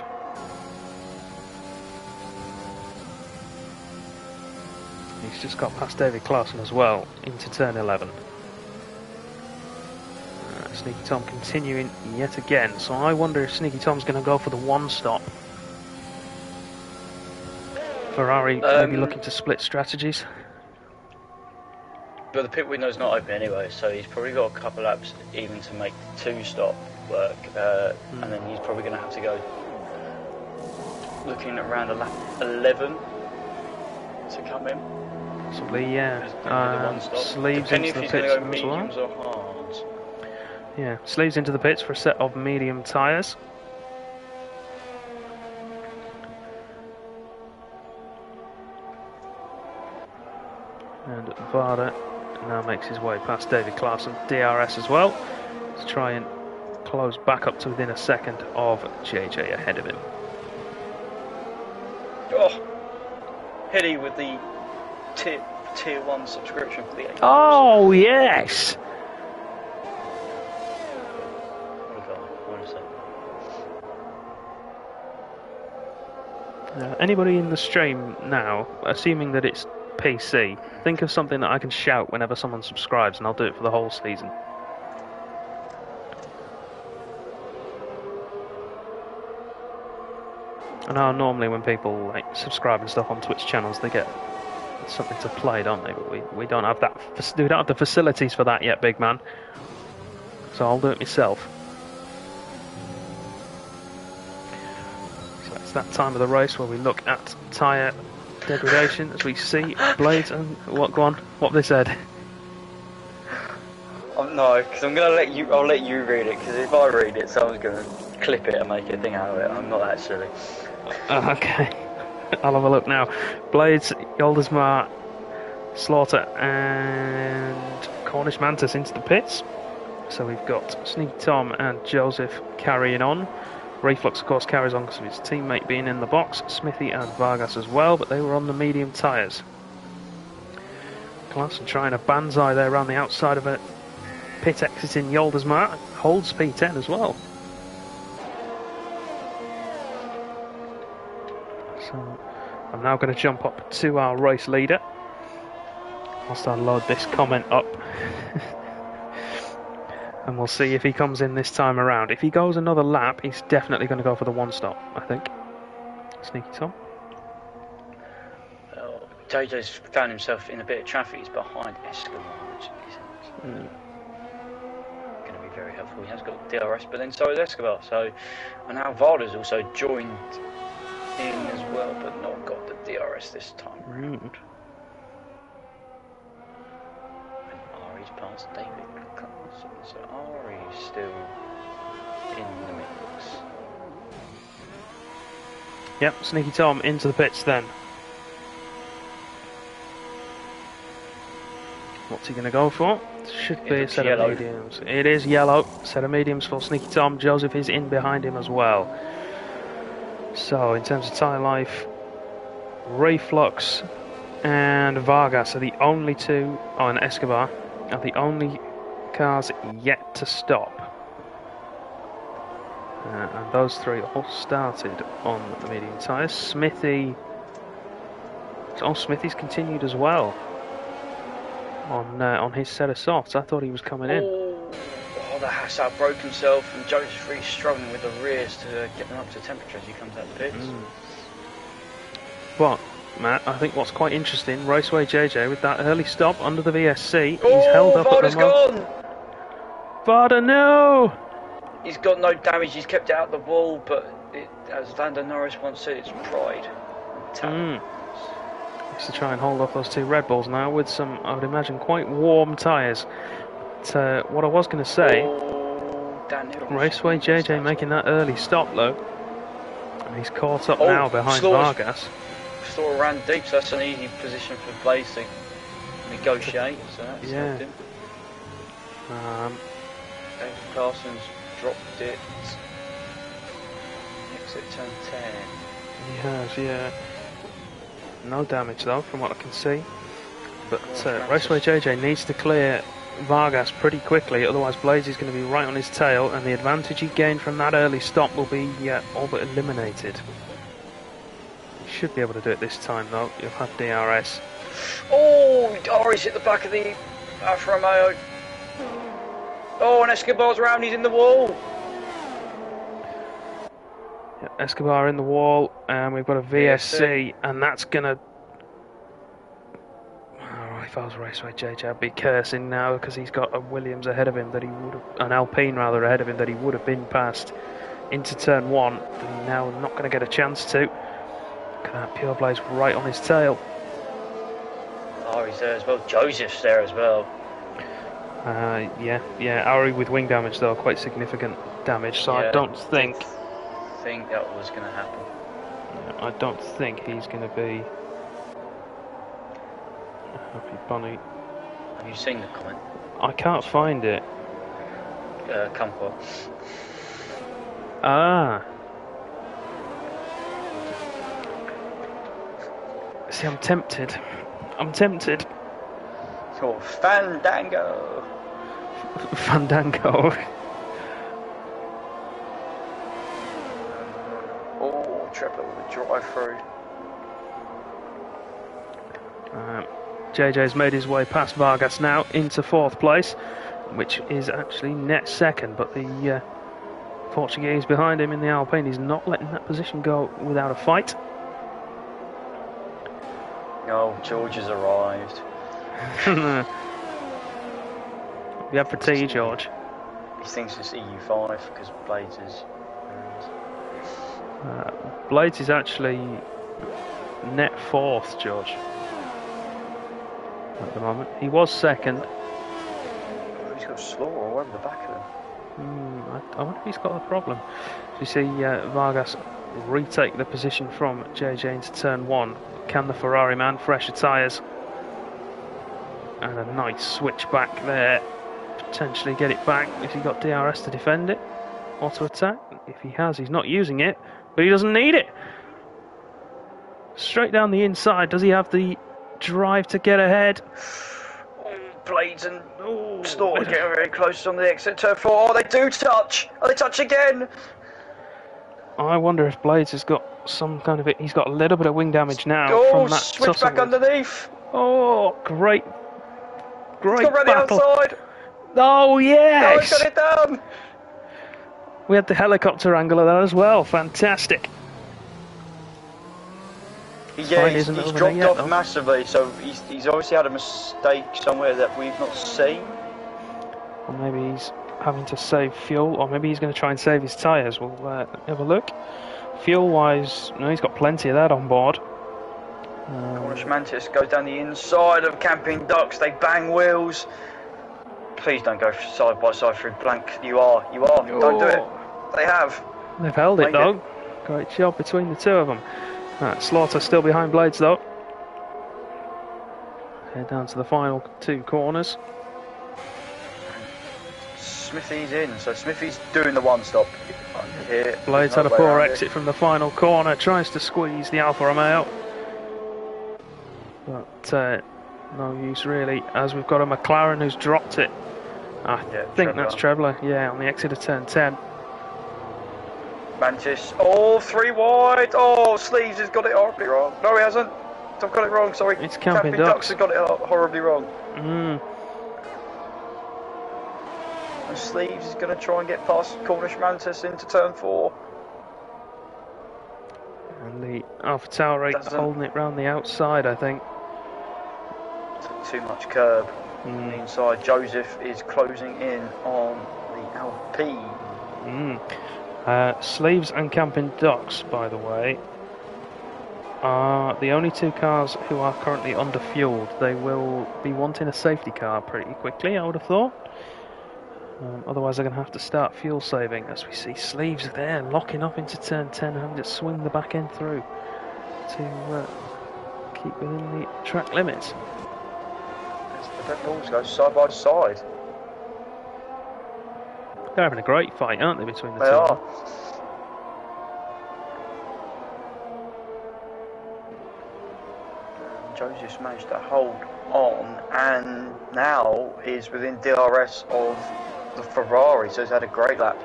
He's just got past David Claassen as well into turn 11. Sneaky Tom continuing yet again, so I wonder if Sneaky Tom's going to go for the 1-stop. Ferrari maybe looking to split strategies. But the pit window's not open anyway, so he's probably got a couple laps even to make the 2-stop work, and then he's probably going to have to go looking at around a lap 11 to come in. Possibly, yeah. It's gonna be the one stop. Sleeves Depending into if the he's pits going to go as well. mediums or hards. Yeah, sleeves into the pits for a set of medium tyres. And Varda now makes his way past David Clarkson, DRS as well, to try and close back up to within a second of JJ ahead of him. Oh, Hilly with the tier 1 subscription for the 8. Oh, yes! Anybody in the stream now, assuming that it's PC, think of something that I can shout whenever someone subscribes, and I'll do it for the whole season. I know normally when people like subscribe and stuff on Twitch channels, they get something to play, don't they? But we don't have that. We don't have the facilities for that yet, big man. So I'll do it myself. So it's that time of the race where we look at tyre degradation as we see blades and what? Go on. What have they said? No, because I'm gonna let you. I'll let you read it. Because if I read it, someone's gonna clip it and make a thing out of it. I'm not that silly. Okay. I'll have a look now. Blades, Yoldesmar, Slaughter and Cornish Mantis into the pits. So we've got Sneaky Tom and Joseph carrying on. Reflux, of course, carries on because of his teammate being in the box. Smithy and Vargas as well, but they were on the medium tyres. Klassen trying a banzai there around the outside of it. Pit exit in Yoldesmar. Holds P10 as well. So I'm now going to jump up to our race leader. Whilst I load this comment up. And we'll see if he comes in this time around. If he goes another lap, he's definitely going to go for the one stop, I think. Sneaky Tom. JJ's found himself in a bit of traffic. He's behind Escobar, which isn't going to be very helpful. He has got DRS, but then so is Escobar. So, and now Varda's also joined in as well, but not got the DRS this time. Rude. And Ari's past David Clarkson, so Ari's still in the mix. Yep, Sneaky Tom into the pits then. What's he going to go for? Should be a set of mediums. It is yellow. Set of mediums for Sneaky Tom. Joseph is in behind him as well. So, in terms of tyre life, Reflux and Vargas are the only two, and Escobar, are the only cars yet to stop. And those three all started on the medium tyres. Smithy's continued as well on his set of softs. I thought he was coming in. Oh, the Hassad broke himself, and Joseph's really struggling with the rears to get them up to temperature as he comes out the pits. But, Matt, I think what's quite interesting, Raceway JJ with that early stop under the VSC, he's held up Varda's at the moment. gone! Varda, no! He's got no damage, he's kept it out the wall, but as Lando Norris once said, it's pride. Needs to try and hold off those two Red Bulls now with some, I would imagine, quite warm tyres. But what I was going to say, Raceway JJ making that early stop though. And he's caught up now behind Vargas. Store ran deep, so that's an easy position for Blaze to negotiate, so that's helped him. David Carson's dropped it. Exit turn 10. He has, yeah. No damage though, from what I can see. But Raceway JJ needs to clear Vargas pretty quickly, otherwise Blaze is going to be right on his tail, and the advantage he gained from that early stop will be all but eliminated. He should be able to do it this time though. You'll have DRS. Oh, Doris hit the back of the Alfa Romeo. Oh, and Escobar's round, he's in the wall. Yeah, Escobar in the wall, and we've got a VSC, and that's gonna. Oh, if I was Raceway JJ, I'd be cursing now because he's got a Williams ahead of him that he would have, an Alpine rather ahead of him that he would have been past into turn 1, and now not going to get a chance to. Look at that, Pure Blaze right on his tail. Ari's there as well. Joseph's there as well. Yeah. Ari with wing damage though, quite significant damage. So Yeah, I don't think that was going to happen. I don't think he's going to be a happy bunny. Have you seen the comment? I can't find it. Kumquat. Ah. See, I'm tempted. Oh, Fandango. Fandango. Oh, Trevor with a drive-through. JJ's made his way past Vargas now into 4th place, which is actually net 2nd, but the Portuguese behind him in the Alpine is not letting that position go without a fight. Oh, George has arrived. We have for tea, George. He thinks it's EU5 because Blades is. Blades is actually net 4th, George. At the moment, he was 2nd. He's got Slaughter all over the back of him. I wonder if he's got a problem. So you see Vargas retake the position from JJ into turn 1. Can the Ferrari man fresher tyres? And a nice switch back there. Potentially get it back if he got DRS to defend it. Auto attack. If he has, he's not using it, but he doesn't need it. Straight down the inside. Does he have the drive to get ahead? Blades and Slaughter getting very close on the exit turn 4. Oh, they do touch. Oh, they touch again. I wonder if Blades has got some kind of it. He's got a little bit of wing damage now from that switch back underneath. Oh, great He's got around the outside. Oh yes! Oh, he's got it down. We had the helicopter angle of that as well. Fantastic. Yeah, he's dropped off massively, so he's obviously had a mistake somewhere that we've not seen. Or maybe he's having to save fuel, or maybe he's going to try and save his tyres. We'll have a look. Fuel-wise, no, he's got plenty of that on board. Cornish Mantis goes down the inside of Camping Ducks. They bang wheels. Please don't go side by side through blank. You are. Oh. Don't do it. They have. They've held it though. Great job between the two of them. Slaughter still behind Blades though. Head down to the final 2 corners. Smithy's in, so Smithy's doing the one stop here. Blades had a poor exit from the final corner, tries to squeeze the Alfa Romeo, but no use really, as we've got a McLaren who's dropped it. I think that's Trebler, on the exit of turn 10. Mantis, 3 wide. Oh, Sleeves has got it horribly wrong. No, he hasn't. I've got it wrong, sorry. It's Camping Ducks has got it horribly wrong. And Sleeves is going to try and get past Cornish Mantis into turn 4. And the Alpha Tauri holding it round the outside, I think. Too much curb on the inside. Joseph is closing in on the Alpine. Sleeves and Camping Ducks, by the way, are the only 2 cars who are currently underfueled. They will be wanting a safety car pretty quickly, I would have thought. Otherwise they're going to have to start fuel saving, as we see Sleeves there locking up into turn 10, having to swing the back end through to keep within the track limits. The Red Bulls go side by side. They're having a great fight, aren't they, between the two? They are. Joseph's managed to hold on and now is within DRS of the Ferrari, so he's had a great lap.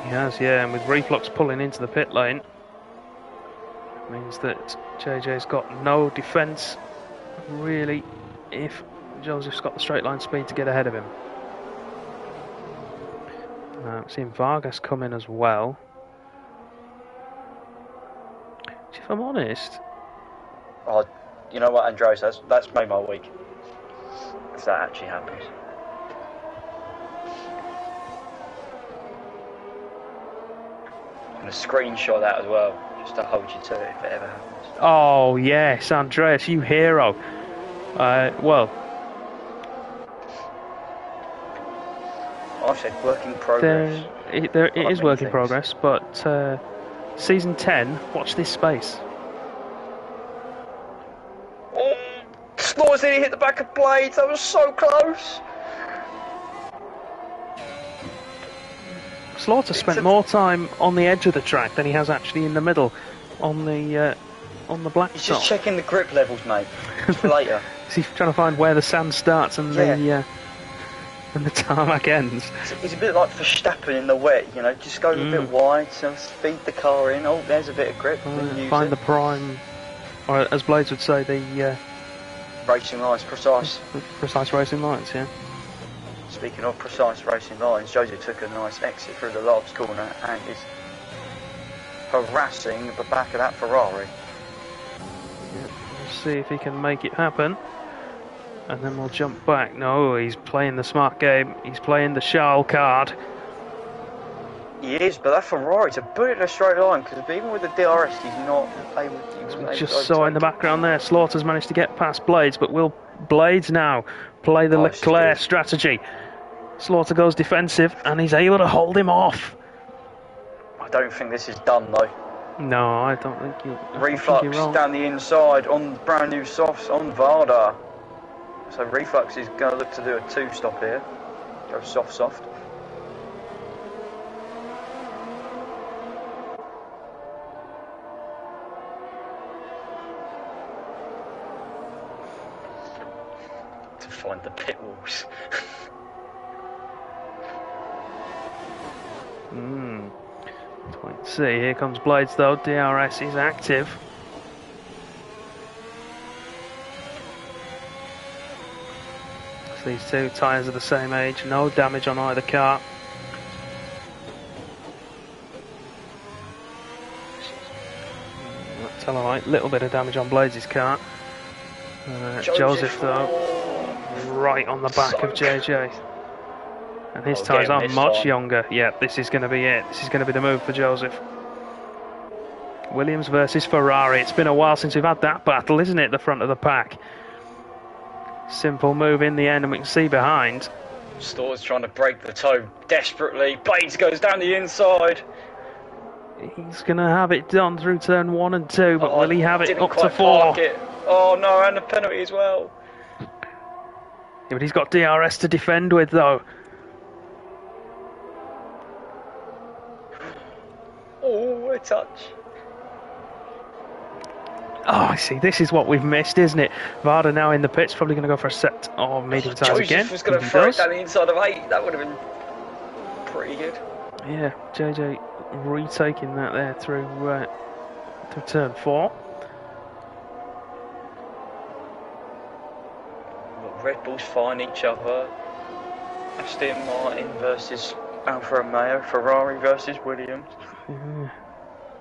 He has, and with Reflux pulling into the pit lane, means that JJ's got no defence, really, if Joseph's got the straight line speed to get ahead of him. Seeing Vargas come in as well. If I'm honest... Oh, you know what, Andreas, that's made my week. If that actually happens. I'm going to screenshot that as well, just to hold you to it if it ever happens. Oh yes, Andreas, you hero. Well, I said work in progress. it is work in progress, but season 10, watch this space. Oh, Slaughter's nearly hit the back of Blades. That was so close. Slaughter spent more time on the edge of the track than he has actually in the middle, on the black. He's just checking the grip levels, mate. For later. Is he trying to find where the sand starts and the tarmac ends? He's a bit like Verstappen in the wet, you know. Just go a bit wide, so speed the car in. Oh, there's a bit of grip. Find the prime, or as Blades would say, the racing lines, precise racing lines. Yeah. Speaking of precise racing lines, Josie took a nice exit through the last corner and is harassing the back of that Ferrari. Yeah, we'll see if he can make it happen. And then we'll jump back. No, he's playing the smart game. He's playing the Charles card. He is, but that Ferrari to put it in a straight line, because even with the DRS, he's not able to... Just saw in the background there, Slaughter's managed to get past Blades, but will Blades now play the Leclerc strategy? Slaughter goes defensive, and he's able to hold him off. I don't think this is done, though. No, I don't think you... Reflux down the inside on brand new softs on Varda. So Reflux is going to look to do a two-stop here. Go soft. To find the pit walls. Let's wait and see. Here comes Blades though. DRS is active. These two tyres are the same age, no damage on either car. Tell a right, little bit of damage on Blades' car. Joseph though, right on the back of JJ. And his tyres are much younger. Yeah, this is going to be it. This is going to be the move for Joseph. Williams versus Ferrari. It's been a while since we've had that battle, isn't it? The front of the pack. Simple move in the end, and we can see behind. Storr's trying to break the toe desperately. Blades goes down the inside. He's going to have it done through turn 1 and 2, but will he have it up to 4? Oh no, and a penalty as well. Yeah, but he's got DRS to defend with, though. Oh, a touch. Oh, I see. This is what we've missed, isn't it? Varda now in the pits, probably going to go for a set of medium tyres again. Joseph was going to throw it down the inside of 8. That would have been pretty good. Yeah, JJ retaking that there through turn 4. Red Bulls find each other. Aston Martin versus Alfa Romeo. Ferrari versus Williams.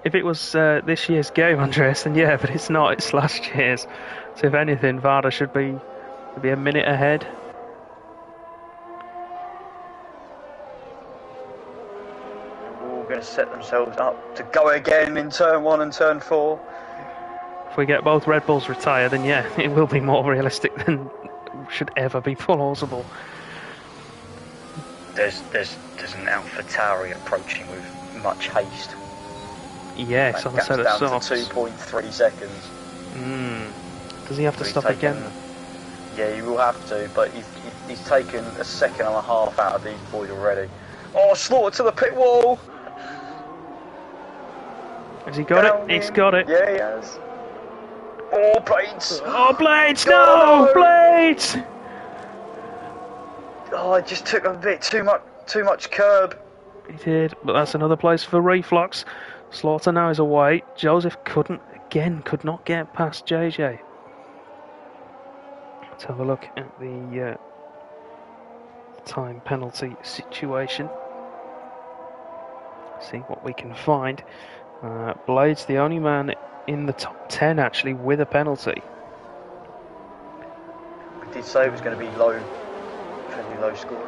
If it was this year's game, Andreas, then yeah, but it's not. It's last year's. So if anything, Varda should be a minute ahead. All going to set themselves up to go again in turn 1 and turn 4. If we get both Red Bulls retired, then yeah, it will be more realistic than should ever be plausible. There's an AlphaTauri approaching with much haste. Yes, on a set of softs. Down to 2.3 seconds. Does he have to stop again? Yeah, he will have to, but he's taken a second and a half out of these boys already. Oh, Slaughter to the pit wall! Has he got it? He's got it. Yeah, he has. Oh, Blades! Oh, Blades! No! Blades! Oh, it just took a bit too much curb. He did, but that's another place for Reflux. Slaughter now is away. Joseph could not get past JJ. Let's have a look at the time penalty situation. See what we can find. Blades, the only man in the top 10 actually with a penalty. We did say it was going to be fairly low scoring.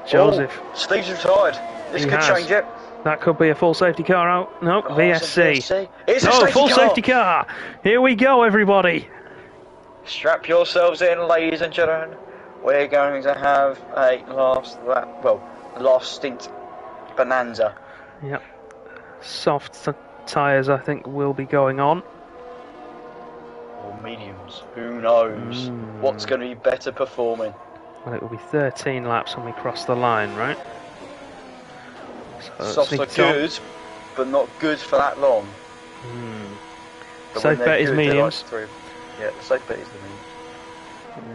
Joseph. Steve's retired. This could change it. That could be a full safety car out. No, VSC. It's a full safety car. Here we go, everybody. Strap yourselves in, ladies and gentlemen. We're going to have a last lap, well, last stint bonanza. Yep. Soft tyres, I think, will be going on. Or mediums. Who knows? What's going to be better performing? Well, it will be 13 laps when we cross the line, right? So Softs are good, but not good for that long. Safe bet is mediums. Yeah, the safe bet is the mediums.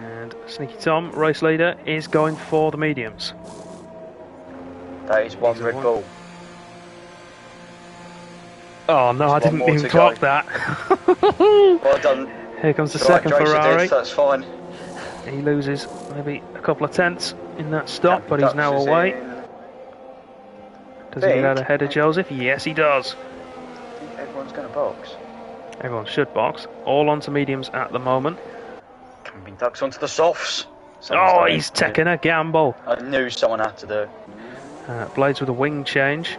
And Sneaky Tom, race leader, is going for the mediums. That is one Red Bull. Oh no, I didn't even clock that. Well done. Here comes the second Ferrari. That's fine. He loses maybe a couple of tenths in that stop, but he's now away. Does he get out ahead of Joseph? Yes, he does. I think everyone's going to box. Everyone should box. All onto mediums at the moment. Camping ducks onto the softs. Oh, he's taking a gamble. I knew someone had to do. Blades with a wing change,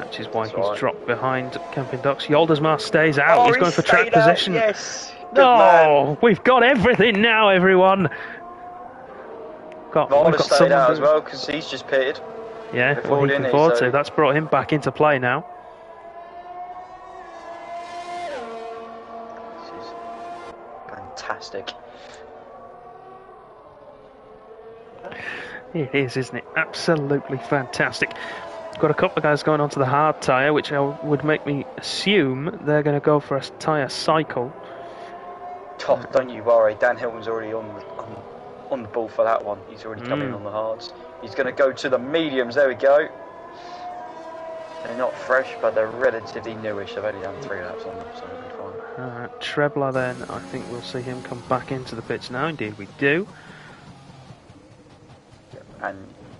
which is why he's dropped behind Camping Ducks. Yoldersma stays out. He's going for track position. Yes. No, we've got everything now, everyone. We've got stayed out as well because he's just pitted. Yeah, well, he can afford to. That's brought him back into play now. This is fantastic. It is, isn't it? Absolutely fantastic. Got a couple of guys going onto the hard tyre, which would make me assume they're going to go for a tyre cycle. Oh, don't you worry, Dan Hilton's already on the ball for that one. He's already coming on the hards. He's going to go to the mediums. There we go. They're not fresh, but they're relatively newish. I've only done 3 laps on them, so it'll be fine. Trebler then, I think we'll see him come back into the pits now. Indeed we do. And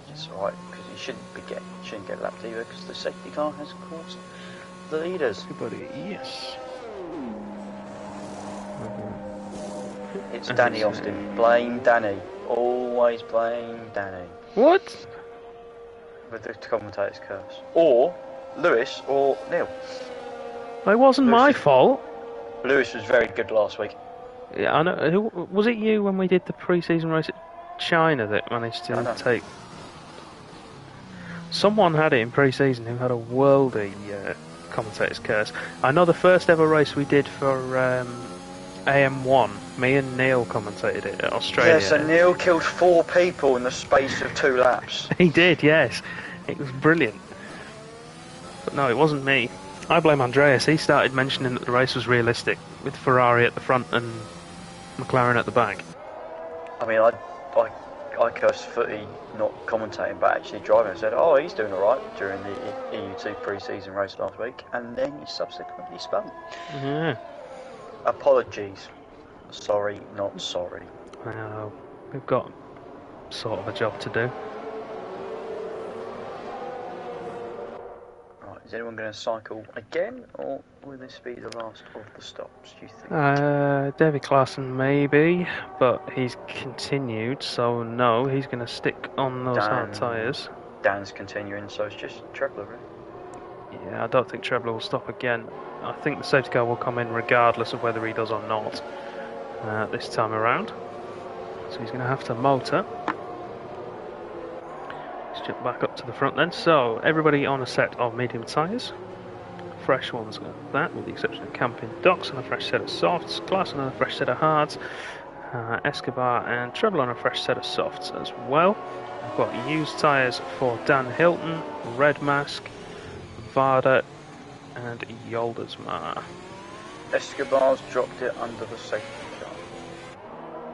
it's alright, because you shouldn't get lapped either, because the safety car has caused the leaders. Everybody, yes. It's Danny Austin. Blame Danny. Always blame Danny. What? With the commentator's curse. Or Lewis or Neil. It wasn't my fault. Lewis was very good last week. Yeah, I know. Was it you when we did the pre-season race at China that managed to take? Someone had it in pre-season who had a worldy commentator's curse. I know the first ever race we did for AM1, me and Neil commentated it at Australia. Yeah, so Neil killed 4 people in the space of 2 laps. He did, yes. It was brilliant. But no, it wasn't me. I blame Andreas. He started mentioning that the race was realistic, with Ferrari at the front and McLaren at the back. I mean, I cursed Footy not commentating, but actually driving. I said, oh, he's doing alright during the EU2 pre-season race last week, and then he subsequently spun. Yeah. Apologies. Sorry, not sorry. Well, we've got sort of a job to do. Right, is anyone going to cycle again, or will this be the last of the stops, do you think? David Klaassen maybe, but he's continued, so no, he's going to stick on those hard tyres. Dan's continuing, so it's just Trebler, really. Yeah, I don't think Trebler will stop again. I think the safety car will come in regardless of whether he does or not this time around. So he's going to have to motor. Let's jump back up to the front then. So everybody on a set of medium tyres. Fresh ones like that, with the exception of Camping Ducks on a fresh set of softs. Klaassen on a fresh set of hards. Escobar and Trebler on a fresh set of softs as well. I've got used tyres for Dan Hilton, Red Mask, Varda and Yoldersma. Escobar's dropped it under the safety car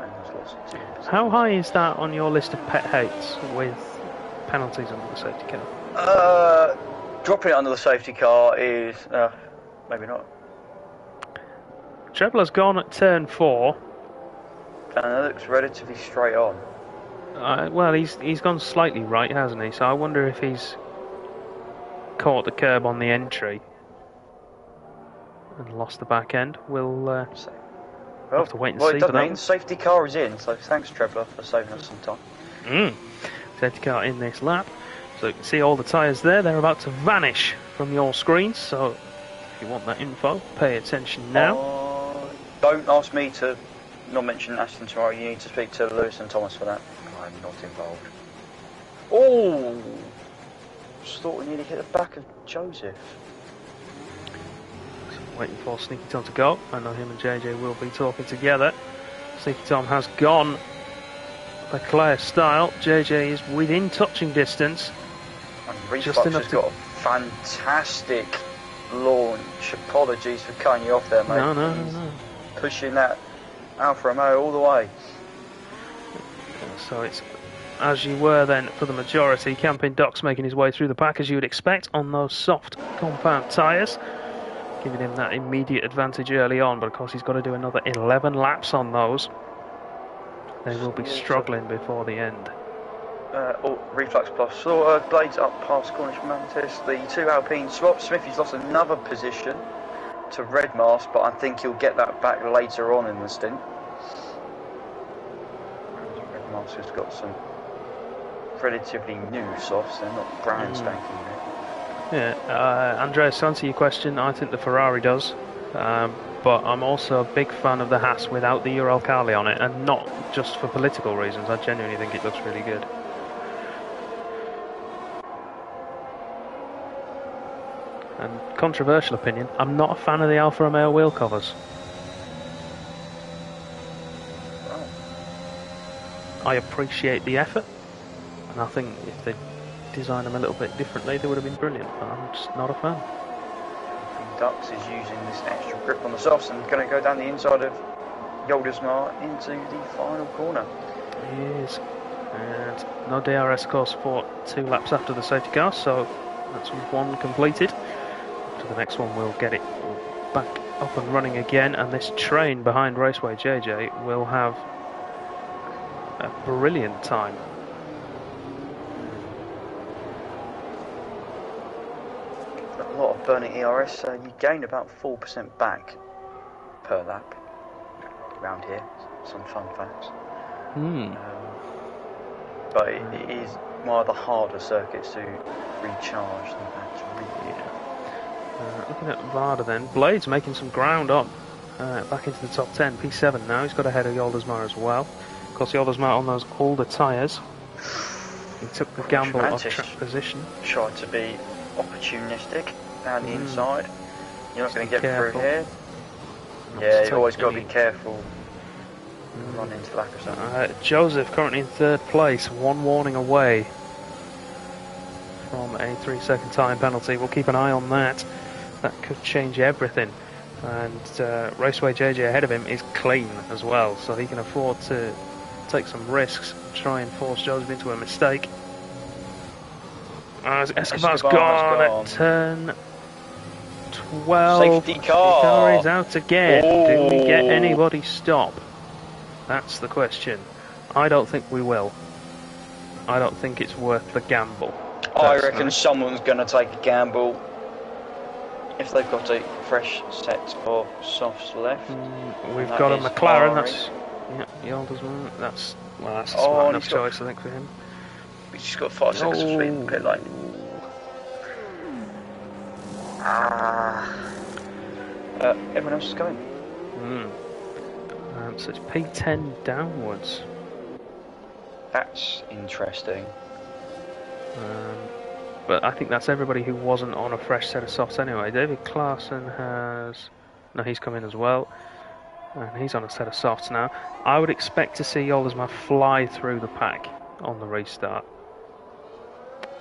and has lost 2 positions. How high is that on your list of pet hates with penalties under the safety car? Dropping it under the safety car is maybe not. Trebler's gone at turn 4. And it looks relatively straight on. Well, he's gone slightly right, hasn't he? So I wonder if he's caught the curb on the entry and lost the back end. We'll have to wait and see. It doesn't mean safety car is in, so thanks Trebler for saving us some time. Safety car in this lap. So you can see all the tyres there. They're about to vanish from your screens. So if you want that info, pay attention now. Don't ask me to not mention Aston tomorrow, you need to speak to Lewis and Thomas for that. I'm not involved. Oh! Just thought we nearly hit the back of Joseph. Waiting for Sneaky Tom to go. I know him and JJ will be talking together. Sneaky Tom has gone Leclerc style. JJ is within touching distance. And Reflux has got a fantastic launch. Apologies for cutting you off there, mate. No. Pushing that Alfa Romeo all the way. So it's as you were then for the majority. Camping Doc's making his way through the pack as you would expect on those soft compound tyres, giving him that immediate advantage early on, but of course he's got to do another 11 laps on those. They will be struggling before the end. Reflux plus Slaughter, Blades up past Cornish Mantis, the two Alpine swap. Smithy's lost another position to Red Mask, but I think he'll get that back later on in the stint. Red Mask has got some relatively new softs, they're not brand spanking new. Yeah, Andreas, to answer your question, I think the Ferrari does, but I'm also a big fan of the Haas without the Ural Kali on it, and not just for political reasons. I genuinely think it looks really good. And controversial opinion, I'm not a fan of the Alfa Romeo wheel covers. Oh. I appreciate the effort, and I think if they designed them a little bit differently, they would have been brilliant, but I'm just not a fan. Dux is using this extra grip on the softs and going to go down the inside of Yoldesmar into the final corner. He is. And no DRS course for 2 laps after the safety car, so that's one completed. After the next one, we'll get it back up and running again, and this train behind Raceway JJ will have a brilliant time. A lot of burning ERS, you gain about 4% back per lap around here. Some fun facts. But it is one of the harder circuits to recharge than actually. Looking at Varda then, Blades making some ground up back into the top 10, P7 now. He's got ahead of Yoldesmar as well. Of course, Yoldesmar on those older tyres. He took the gamble of track position. Tried to be opportunistic down the inside. You're not going to get through here. Yeah, you've always got to be careful. Run into lack of something. Joseph currently in 3rd place, 1 warning away from a 3-second time penalty. We'll keep an eye on that. That could change everything. And Raceway JJ ahead of him is clean as well, so he can afford to take some risks, try and force Joseph into a mistake. As Escobar's gone at turn 12. Safety car is out again. Oh. Do we get anybody stop? That's the question. I don't think we will. I don't think it's worth the gamble. I reckon someone's going to take a gamble if they've got a fresh set of softs left. We've got a McLaren. That's Yoldesman. That's a smart enough choice, I think, for him. He's just got 5 seconds of speed in the pit lane. Everyone else is going. So it's P10 downwards. That's interesting. But I think that's everybody who wasn't on a fresh set of softs anyway. David Clarkson has... No, he's come in as well. And he's on a set of softs now. I would expect to see Yoldesmar fly through the pack on the restart.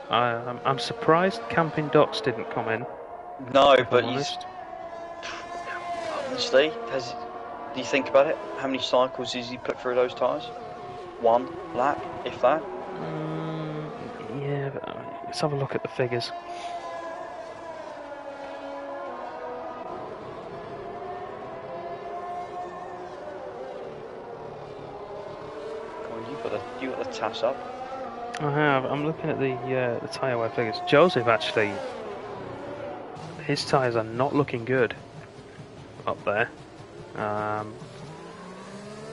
I'm surprised Camping Docks didn't come in. No, but he's... Honestly, do you think about it? How many cycles has he put through those tyres? 1 lap, if that? Yeah, but let's have a look at the figures. You got the TAS up. I have. I'm looking at the tyre wear figures. Joseph actually, his tyres are not looking good up there.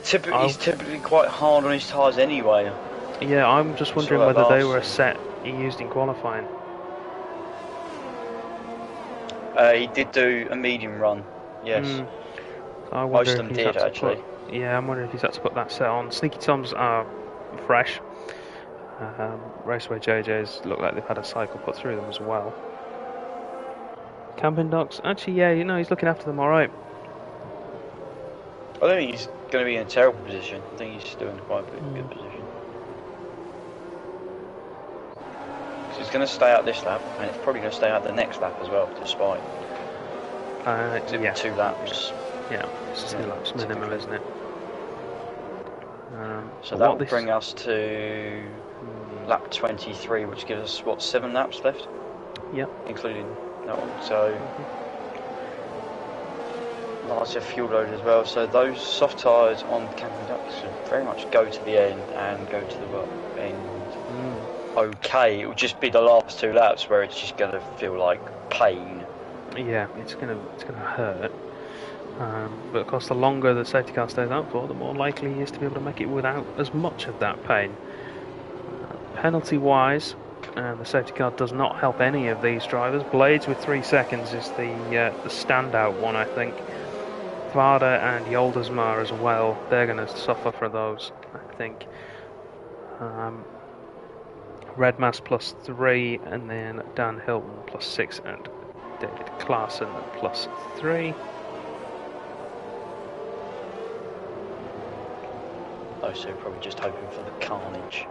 He's typically quite hard on his tyres anyway. Yeah, I'm just wondering whether they were a set he used in qualifying. He did do a medium run, yes. I wonder Most of them did, actually. Yeah, I'm wondering if he's had to put that set on. Sneaky Toms are fresh. Raceway JJs look like they've had a cycle put through them as well. Camping Docs, actually, yeah, you know, he's looking after them all right. I don't think he's going to be in a terrible position. I think he's still in quite a good position. So he's going to stay out this lap, and it's probably going to stay out the next lap as well, despite. Yeah. 2 laps. Yeah, it's 2 laps minimum, isn't it? So that will bring us to lap 23, which gives us, what, 7 laps left? Yep. Including that one. So, larger fuel load as well. So those soft tyres on Camping Ducks should very much go to the end and go to the end. Okay, it will just be the last 2 laps where it's just going to feel like pain. Yeah, it's gonna hurt. But of course, the longer the safety car stays out for, the more likely he is to be able to make it without as much of that pain. Penalty-wise, the safety car does not help any of these drivers. Blades with 3 seconds is the standout one, I think. Varda and Yoldasmar as well. They're going to suffer for those, I think. Redmas plus 3, and then Dan Hilton plus 6, and David Klaassen plus 3. Those two are probably just hoping for the carnage.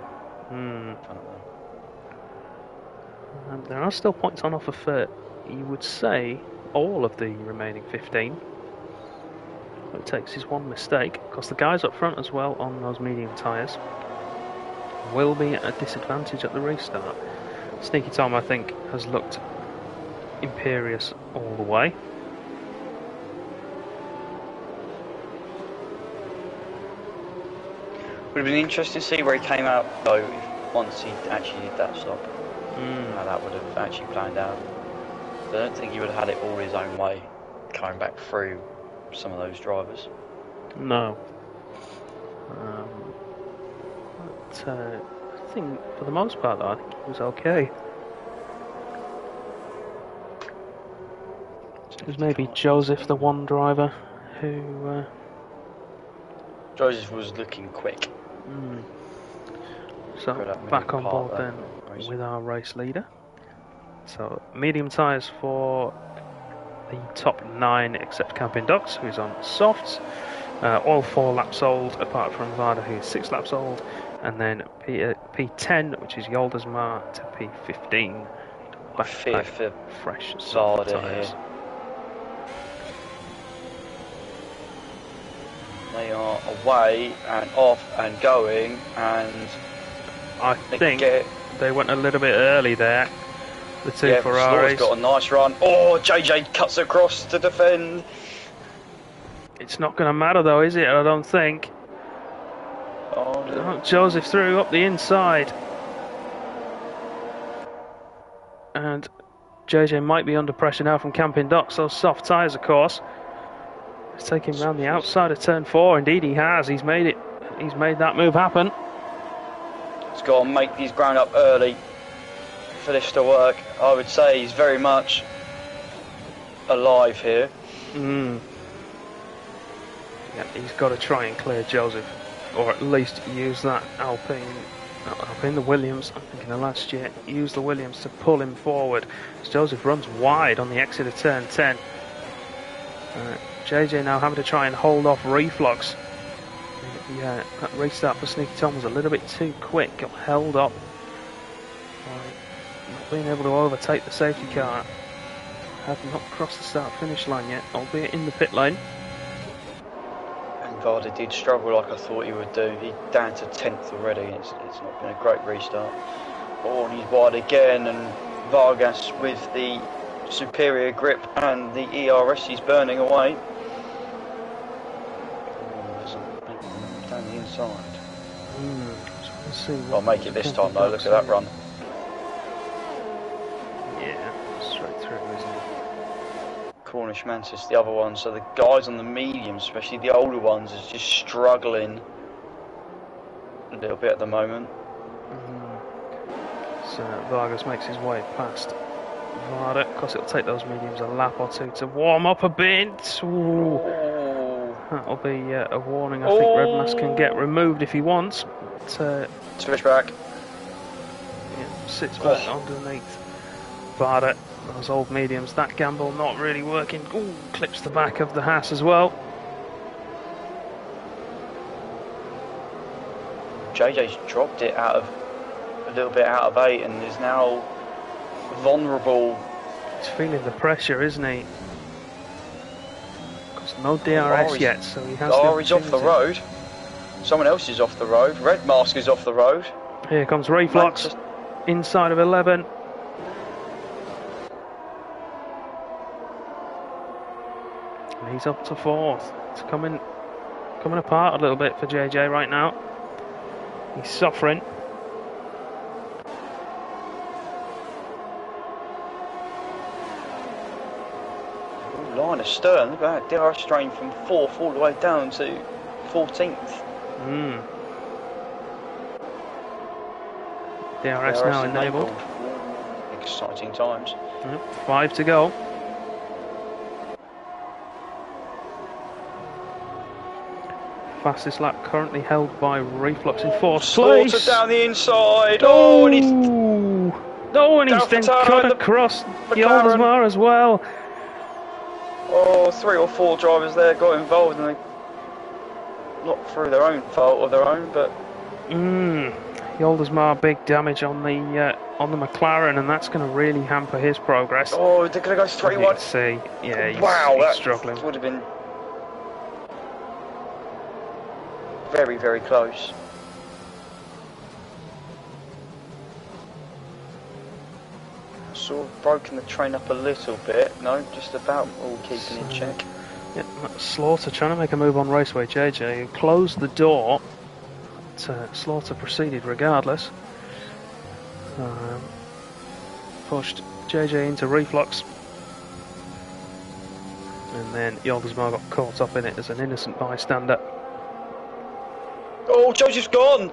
There are still points on offer for, you would say, all of the remaining 15. What it takes is one mistake. Of course, the guys up front as well on those medium tyres will be at a disadvantage at the restart. Sneaky Tom, I think, has looked imperious all the way. Would have been interesting to see where he came out though once he actually did that stop. How that would have actually planned out. But I don't think he would have had it all his own way coming back through some of those drivers. No. But I think for the most part though, I think he was okay. It was maybe Joseph, the one driver, who... Joseph was looking quick. So back on board then with our race leader. So medium tyres for the top 9 except Camping Ducks, who's on softs. All 4 laps old apart from Varda, who's 6 laps old. And then P10, which is Yoldasmar, to P15. Back for fresh soft tyres. They are away and off and going, and I think they went a little bit early there. The 2 Ferraris. Got a nice run. Oh, JJ cuts across to defend. It's not going to matter though, is it? I don't think. Oh, Joseph threw up the inside. And JJ might be under pressure now from Camping Ducks. Those soft tyres, of course. He's taking him around the outside of turn 4. Indeed he has. He's made it. He's made that move happen. He's got to make these ground up early for this to work. I would say he's very much alive here. Yeah, he's got to try and clear Joseph, or at least use that Alpine, the Williams. I'm thinking of last year. Use the Williams to pull him forward. As Joseph runs wide on the exit of turn 10. JJ now having to try and hold off reflux. Yeah, that restart for Sneaky Tom was a little bit too quick. Got held up by not being able to overtake the safety car. Have not crossed the start-finish line yet, albeit in the pit lane. And Varda did struggle like I thought he would do. He's down to 10th already. It's not been a great restart. Oh, and he's wide again, and Vargas with the superior grip and the ERS is burning away. Down the inside. I'll make it this time though, look at that run. Yeah, straight through, isn't it? Cornish Mantis, the other one, so the guys on the mediums, especially the older ones, is just struggling a little bit at the moment. So Vargas makes his way past Varda. Of course, it'll take those mediums a lap or two to warm up a bit. Ooh. That'll be a warning. I think Redmas can get removed if he wants. But, switch back. yeah, sits back underneath Varda. Those old mediums. That gamble not really working. Ooh, clips the back of the Haas as well. JJ's dropped it a little bit out of 8 and is now vulnerable. He's feeling the pressure, isn't he? Because no DRS yet, so he has to. He's off the road. Someone else is off the road. Red Mask is off the road. Here comes Reflux inside of 11. And he's up to 4th. It's coming apart a little bit for JJ right now. He's suffering. Line astern, look at that. DRS strain from 4th all the way down to 14th. DRS now enabled. Exciting times. 5 to go. Fastest lap currently held by Reflux in 4th place. Slaughter down the inside. And he's then cut across Yoldesmar as well. 3 or 4 drivers there got involved, and they, not through their own fault of their own, but Yoldesmar big damage on the McLaren, and that's going to really hamper his progress. They're going to go 3-1. See, yeah, he's struggling. Would have been very, very close. Sort of broken the train up a little bit. No, just about all keeping in check. Yeah, Slaughter trying to make a move on Raceway JJ, who closed the door. But, Slaughter proceeded regardless. Pushed JJ into Reflux. And then Yoldesmar got caught up in it as an innocent bystander. Oh, Joseph's gone!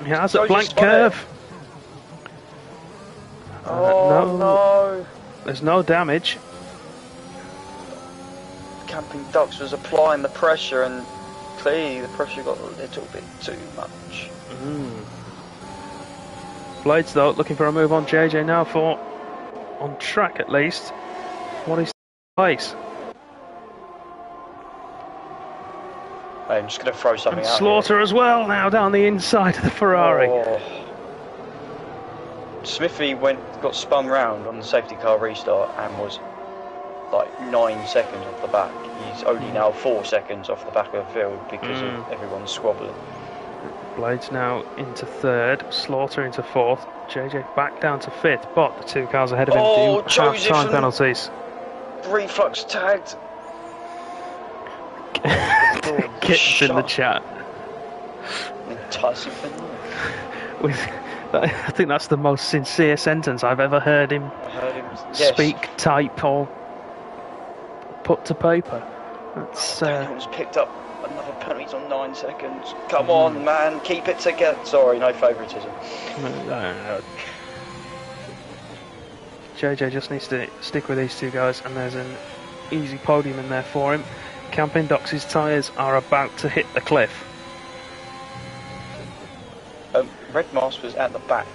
He has a blank curve. No. There's no damage. Camping Ducks was applying the pressure, and clearly the pressure got a little bit too much. Blades though looking for a move on JJ now for on track at least. What is pace? I'm just going to throw something out. Slaughter here as well now down the inside of the Ferrari. Smithy got spun round on the safety car restart and was like 9 seconds off the back. He's only now 4 seconds off the back of the field because of everyone squabbling. Blades now into 3rd, Slaughter into 4th, JJ back down to 5th, but the 2 cars ahead of him do have time penalties. Reflux tagged. Kittens in the chat. Enticing for I think that's the most sincere sentence I've ever heard him speak, type, or put to paper. Daniel's picked up another penalty on 9 seconds. Come on, man, keep it together. Sorry, no favouritism. No. JJ just needs to stick with these 2 guys, and there's an easy podium in there for him. Camping Ducks' tyres are about to hit the cliff. Red Mask was at the back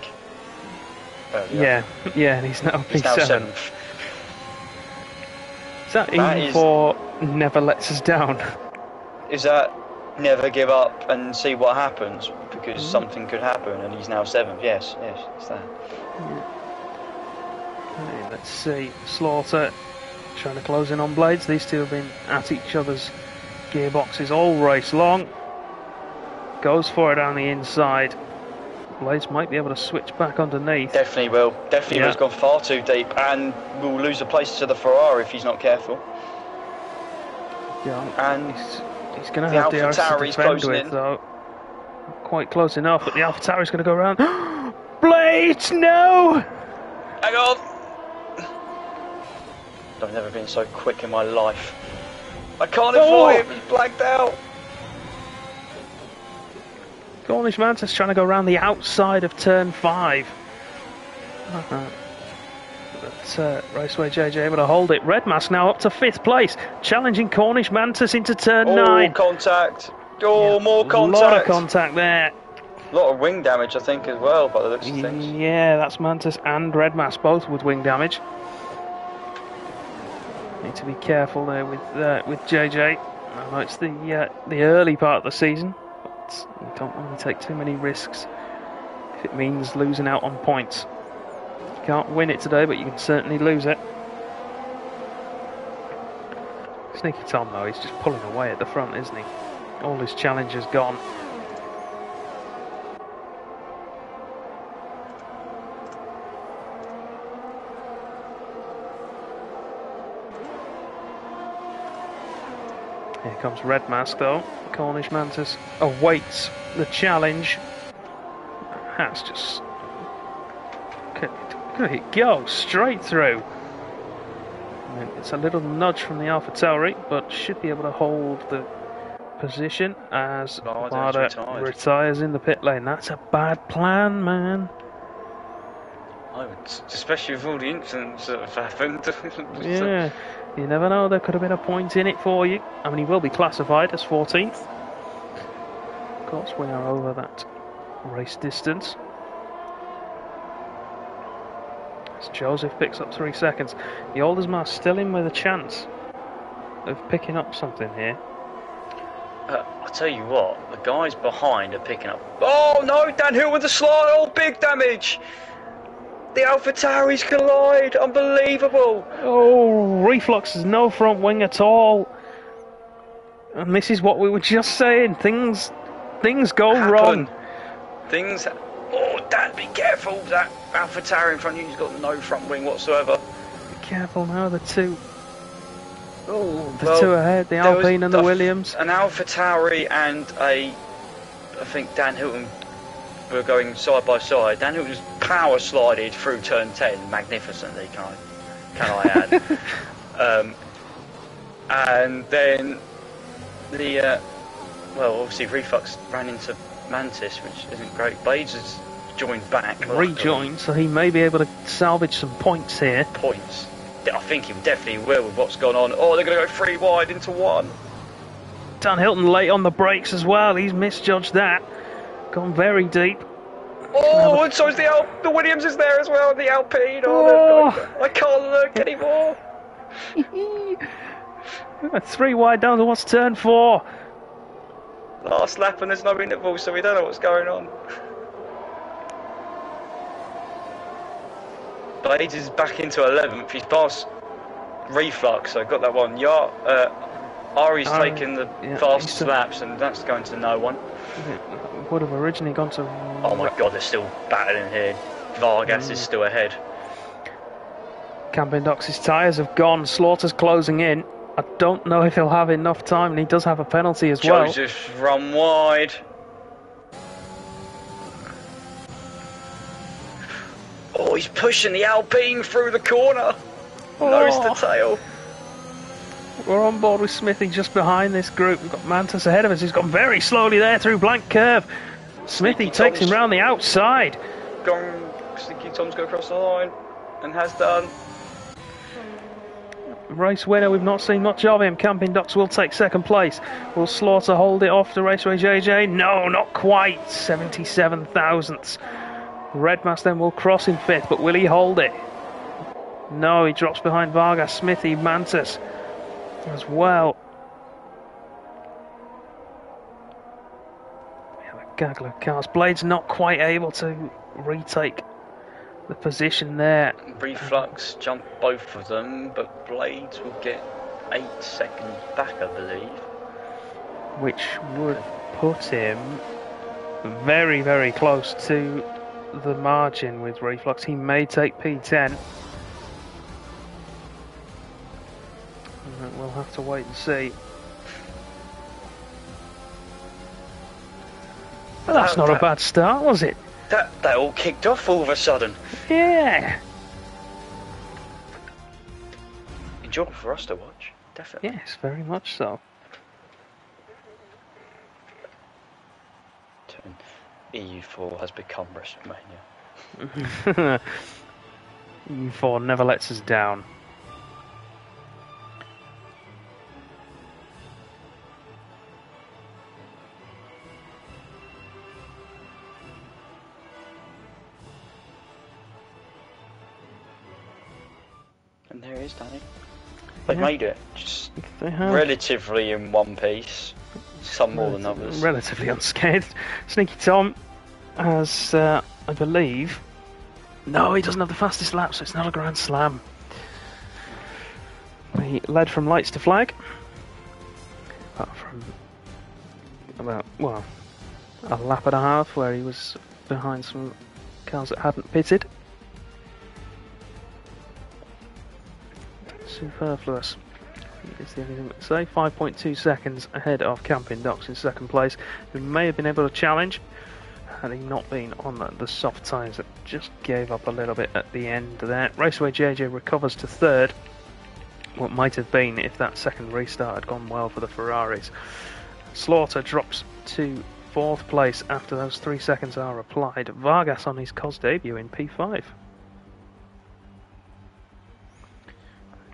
earlier. Yeah, and he's now P7. Is that EU4 never lets us down? Is that never give up and see what happens, because something could happen, and he's now 7th? Yes, it's that. Okay, let's see. Slaughter trying to close in on Blades. These 2 have been at each other's gearboxes all race long. Goes for it down the inside. Blades might be able to switch back underneath. Definitely will. Definitely has gone far too deep, and will lose a place to the Ferrari if he's not careful. Yeah, and he's going to have DRS to defend with, though. Quite close enough, but the AlphaTauri's going to go around. Blades, no! Hang on! I've never been so quick in my life. I can't avoid him, he's blacked out. Cornish Mantis trying to go around the outside of turn 5. But Raceway JJ able to hold it. Red Mask now up to 5th place, challenging Cornish Mantis into turn 9. Contact. Oh, yeah, more contact. A lot of contact there. A lot of wing damage, I think, as well, by the looks of things. Yeah, that's Mantis and Red Mask, both with wing damage. Need to be careful there with JJ. I know it's the early part of the season, but you don't want to take too many risks if it means losing out on points. You can't win it today, but you can certainly lose it. Sneaky Tom, though, he's just pulling away at the front, isn't he? All his challengers gone. Here comes Red Mask, though. Cornish Mantis awaits the challenge. That's just... Look at it go, straight through. And it's a little nudge from the AlphaTauri, but should be able to hold the position as Varda retires in the pit lane. That's a bad plan, man. Especially with all the incidents that have happened. Yeah, you never know, there could have been a point in it for you. I mean, he will be classified as 14th. Of course, we are over that race distance. As Joseph picks up 3 seconds. The Oldersma still in with a chance of picking up something here. I'll tell you what, the guys behind are picking up. Oh no, Dan Hill with the slide, oh, big damage! The AlphaTauris collide, unbelievable! Oh, Reflux has no front wing at all. And this is what we were just saying, things go wrong. Oh, Dan, be careful, that AlphaTauri in front of you's got no front wing whatsoever. Be careful now, the two. Oh, the two ahead, the Alpine and the Williams. An AlphaTauri and I think Dan Hilton were going side by side. Dan Hilton just power slided through turn 10 magnificently, can I add? And then the obviously Reflux ran into Mantis, which isn't great. Blades has joined back. Rejoined, so he may be able to salvage some points here. Points. I think he definitely will with what's gone on. Oh, they're going to go 3 wide into 1. Dan Hilton late on the brakes as well. He's misjudged that. Gone very deep. Oh, and so is the Williams is there as well. The Alpine. Oh. I can't look anymore. 3 wide down to what's turn 4. Last lap and there's no interval, so we don't know what's going on. Blades is back into 11th. He's past Reflux, so got that one. Ari's taken the fastest laps, and that's going to no one. It would have originally gone to... Oh my god, they're still battling here. Vargas is still ahead. Camping Docks' tyres have gone. Slaughter's closing in. I don't know if he'll have enough time, and he does have a penalty as well. Joseph run wide. Oh, he's pushing the Alpine through the corner. Nose to tail. We're on board with Smithy just behind this group. We've got Mantis ahead of us. He's gone very slowly there through blank curve. Smithy takes him round the outside. Sneaky Tom's going across the line and has done. Race winner, we've not seen much of him. Camping Docks will take 2nd place. Will Slaughter hold it off to Raceway JJ? No, not quite. 77 thousandths. Red Mask then will cross in 5th, but will he hold it? No, he drops behind Vargas, Smithy, Mantis as well. We have a gaggle of cars. Blades not quite able to retake the position there. Reflux jump both of them, but Blades will get 8 seconds back, I believe. Which would put him very, very close to the margin with Reflux. He may take P10. We'll have to wait and see. Well, that's not a bad start, was it? That all kicked off all of a sudden. Yeah. Enjoyable for us to watch, definitely. Yes, very much so. EU4 has become WrestleMania. EU4 never lets us down. And there he is, Danny. They've Yeah. made it. Just They have. relatively in one piece. Some more than others. Relatively unscathed. Sneaky Tom has, I believe... No, he doesn't have the fastest lap, so it's not a Grand Slam. He led from lights to flag. Apart from about, well, a lap and a half where he was behind some cars that hadn't pitted. Superfluous is the only thing to say. 5.2 seconds ahead of Camping Docks in second place, who may have been able to challenge had he not been on the soft tyres that just gave up a little bit at the end there. Raceway JJ recovers to third. What might have been if that second restart had gone well for the Ferraris. Slaughter drops to fourth place after those 3 seconds are applied. Vargas on his COS debut in P5.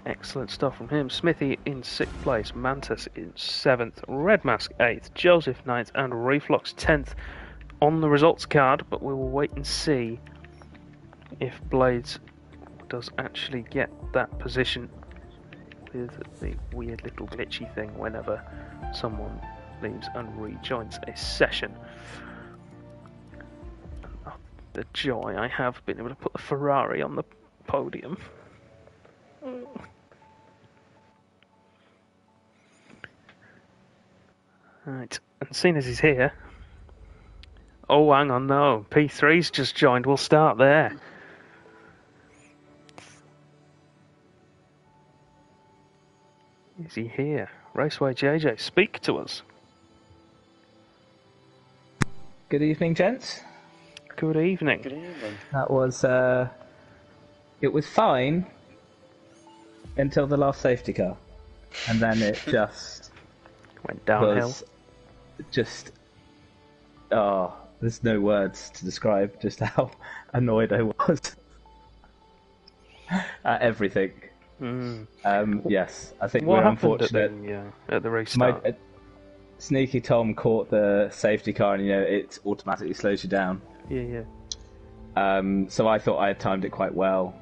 Excellent stuff from him. Smithy in 6th place, Mantis in 7th, Red Mask 8th, Joseph 9th and Reflux 10th on the results card, but we will wait and see if Blades does actually get that position with the weird little glitchy thing whenever someone leaves and rejoins a session. The joy I have been able to put the Ferrari on the podium. Right, and seeing as he's here... Oh, hang on, no. P3's just joined. We'll start there. Is he here? Raceway JJ, speak to us. Good evening, gents. Good evening. Good evening. That was, it was fine until the last safety car. And then it just Went downhill. was just, oh, there's no words to describe just how annoyed I was at everything. Yes, I think What we're happened unfortunate. at the restart? Sneaky Tom caught the safety car and, it automatically slows you down. Yeah. So I thought I had timed it quite well.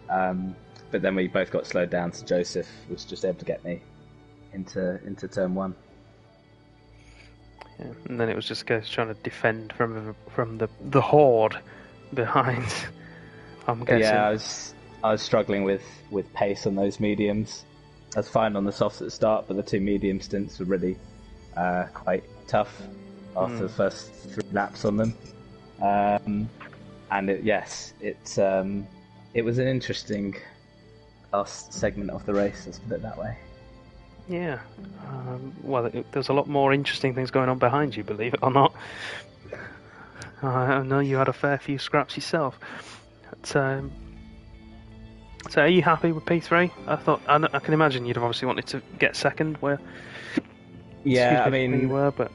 But then we both got slowed down, so Joseph was just able to get me into turn one. Yeah, and then it was just guys trying to defend from the horde behind. I'm guessing. Yeah, I was struggling with pace on those mediums. I was fine on the softs at the start, but the two medium stints were really quite tough after the first 3 laps on them. And it was an interesting last segment of the race, let's put it that way. Yeah. There's a lot more interesting things going on behind you, believe it or not. I know you had a fair few scraps yourself. But, so are you happy with P3? I can imagine you'd have obviously wanted to get second where... Yeah, I mean... you were, but...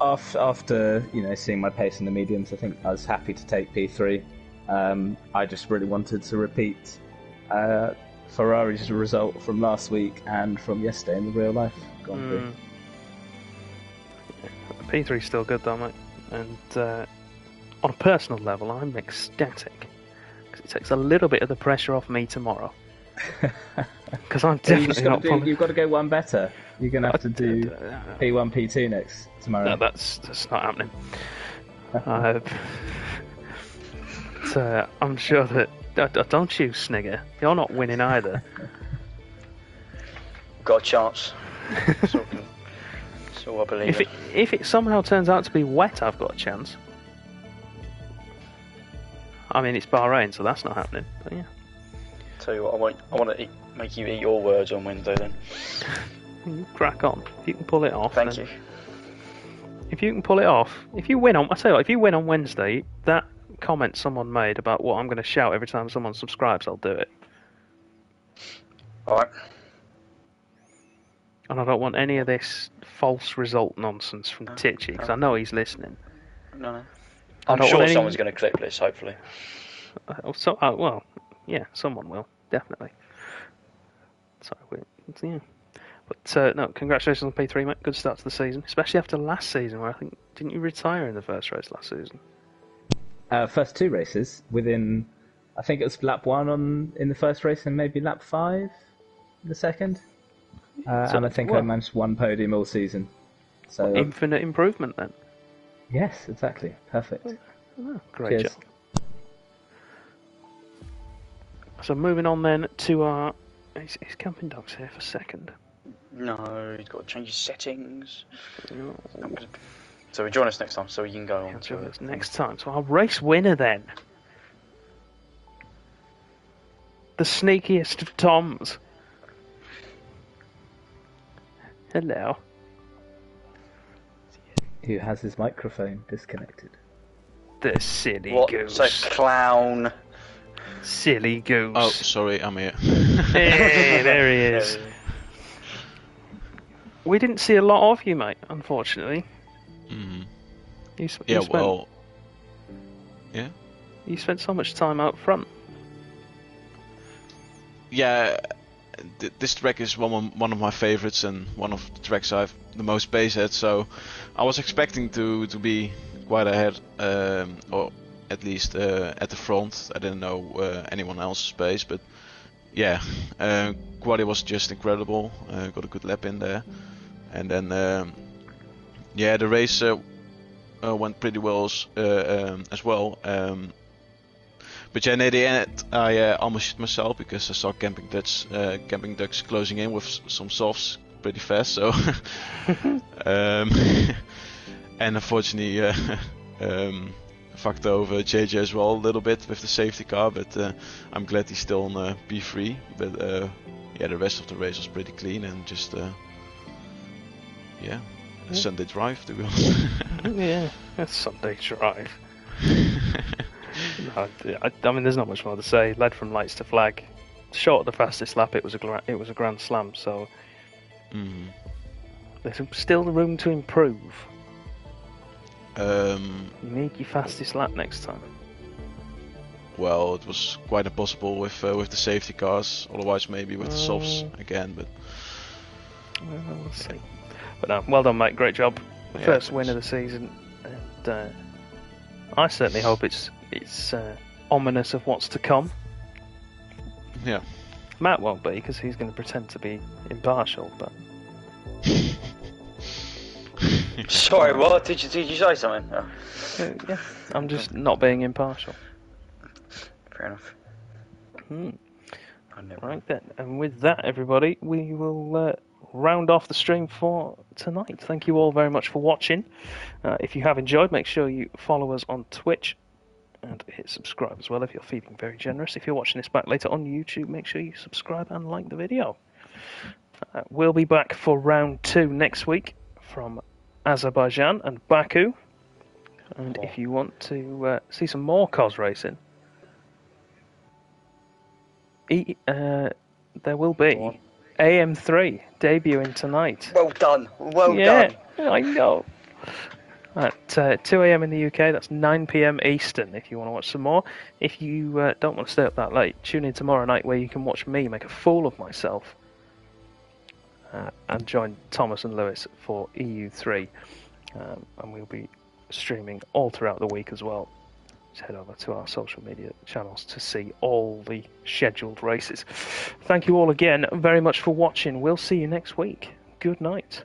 After seeing my pace in the mediums, I think I was happy to take P3. I just really wanted to repeat Ferrari's result from last week and from yesterday in the real life Grand Prix. P3's still good though, mate. And on a personal level, I'm ecstatic because it takes a little bit of the pressure off me tomorrow. Because I'm definitely not. You've got to go one better. You're going to have to do P1, P2 next tomorrow. No, that's not happening. I'm sure that. Don't you snigger. You're not winning either. Got a chance. So I believe If it somehow turns out to be wet, I've got a chance. I mean, it's Bahrain, so that's not happening. But yeah. Tell you what, I want to make you eat your words on Wednesday then. You crack on. If you can pull it off. Thank you. If you can pull it off, if you win on Wednesday, that comment someone made about what I'm going to shout every time someone subscribes, I'll do it. Alright. And I don't want any of this false result nonsense from Titchy, because I know he's listening. No. I'm sure someone's going to clip this, hopefully. Well, Yeah, someone will, definitely. So, yeah. But no, congratulations on P3, mate. Good start to the season, especially after last season, where I think didn't you retire in the first race last season? First 2 races within, I think it was lap 1 in the first race and maybe lap 5 in the second. And I think I managed 1 podium all season. So infinite improvement then. Yes, exactly. Perfect. Oh, great job. So moving on then to our... Is Camping Dog's here for second? No, he's got to change his settings. No. So join us next time so you can go on to it. Next time. So our race winner then. The sneakiest of Toms. Hello. Who has his microphone disconnected. The silly goose. What's a clown? Silly goose. Oh, sorry, I'm here. Hey, there he is. We didn't see a lot of you, mate, unfortunately. Mm-hmm. Yeah? You spent so much time out front. Yeah, this track is one of my favorites and one of the tracks I've the most pace at, so I was expecting to be quite ahead, or at least at the front. I didn't know anyone else's pace, but yeah, quality was just incredible. Got a good lap in there, and then the race went pretty well as well. But yeah, near the end, I almost shit myself because I saw Camping Ducks closing in with some softs pretty fast. So, and unfortunately, fucked over JJ as well a little bit with the safety car. But I'm glad he's still on P3. But yeah, the rest of the race was pretty clean and just a Sunday drive, to be honest. Yeah, a Sunday drive. No, I mean, there's not much more to say. Led from lights to flag, short of the fastest lap. It was a grand slam. So there's still room to improve. You need your fastest lap next time. Well, it was quite impossible with the safety cars. Otherwise, maybe with the softs again. But we'll see. But no, well done, mate. Great job. First win of the season, and I certainly hope it's ominous of what's to come. Yeah. Matt won't be, because he's going to pretend to be impartial, but... Sorry, what? Did you say something? Oh. Yeah, I'm just not being impartial. Fair enough. Right then, and with that, everybody, we will round off the stream for tonight. Thank you all very much for watching. If you have enjoyed, make sure you follow us on Twitch and hit subscribe as well if you're feeling very generous. If you're watching this back later on YouTube, make sure you subscribe and like the video. We'll be back for round 2 next week from Azerbaijan and Baku. And if you want to see some more COS racing, there will be AM3 debuting tonight. Well done. Well done. Yeah, I know. At 2 AM in the UK, that's 9 PM Eastern if you want to watch some more. If you don't want to stay up that late, tune in tomorrow night where you can watch me make a fool of myself and join Thomas and Lewis for EU3. And we'll be streaming all throughout the week as well. Just head over to our social media channels to see all the scheduled races. Thank you all again very much for watching. We'll see you next week. Good night.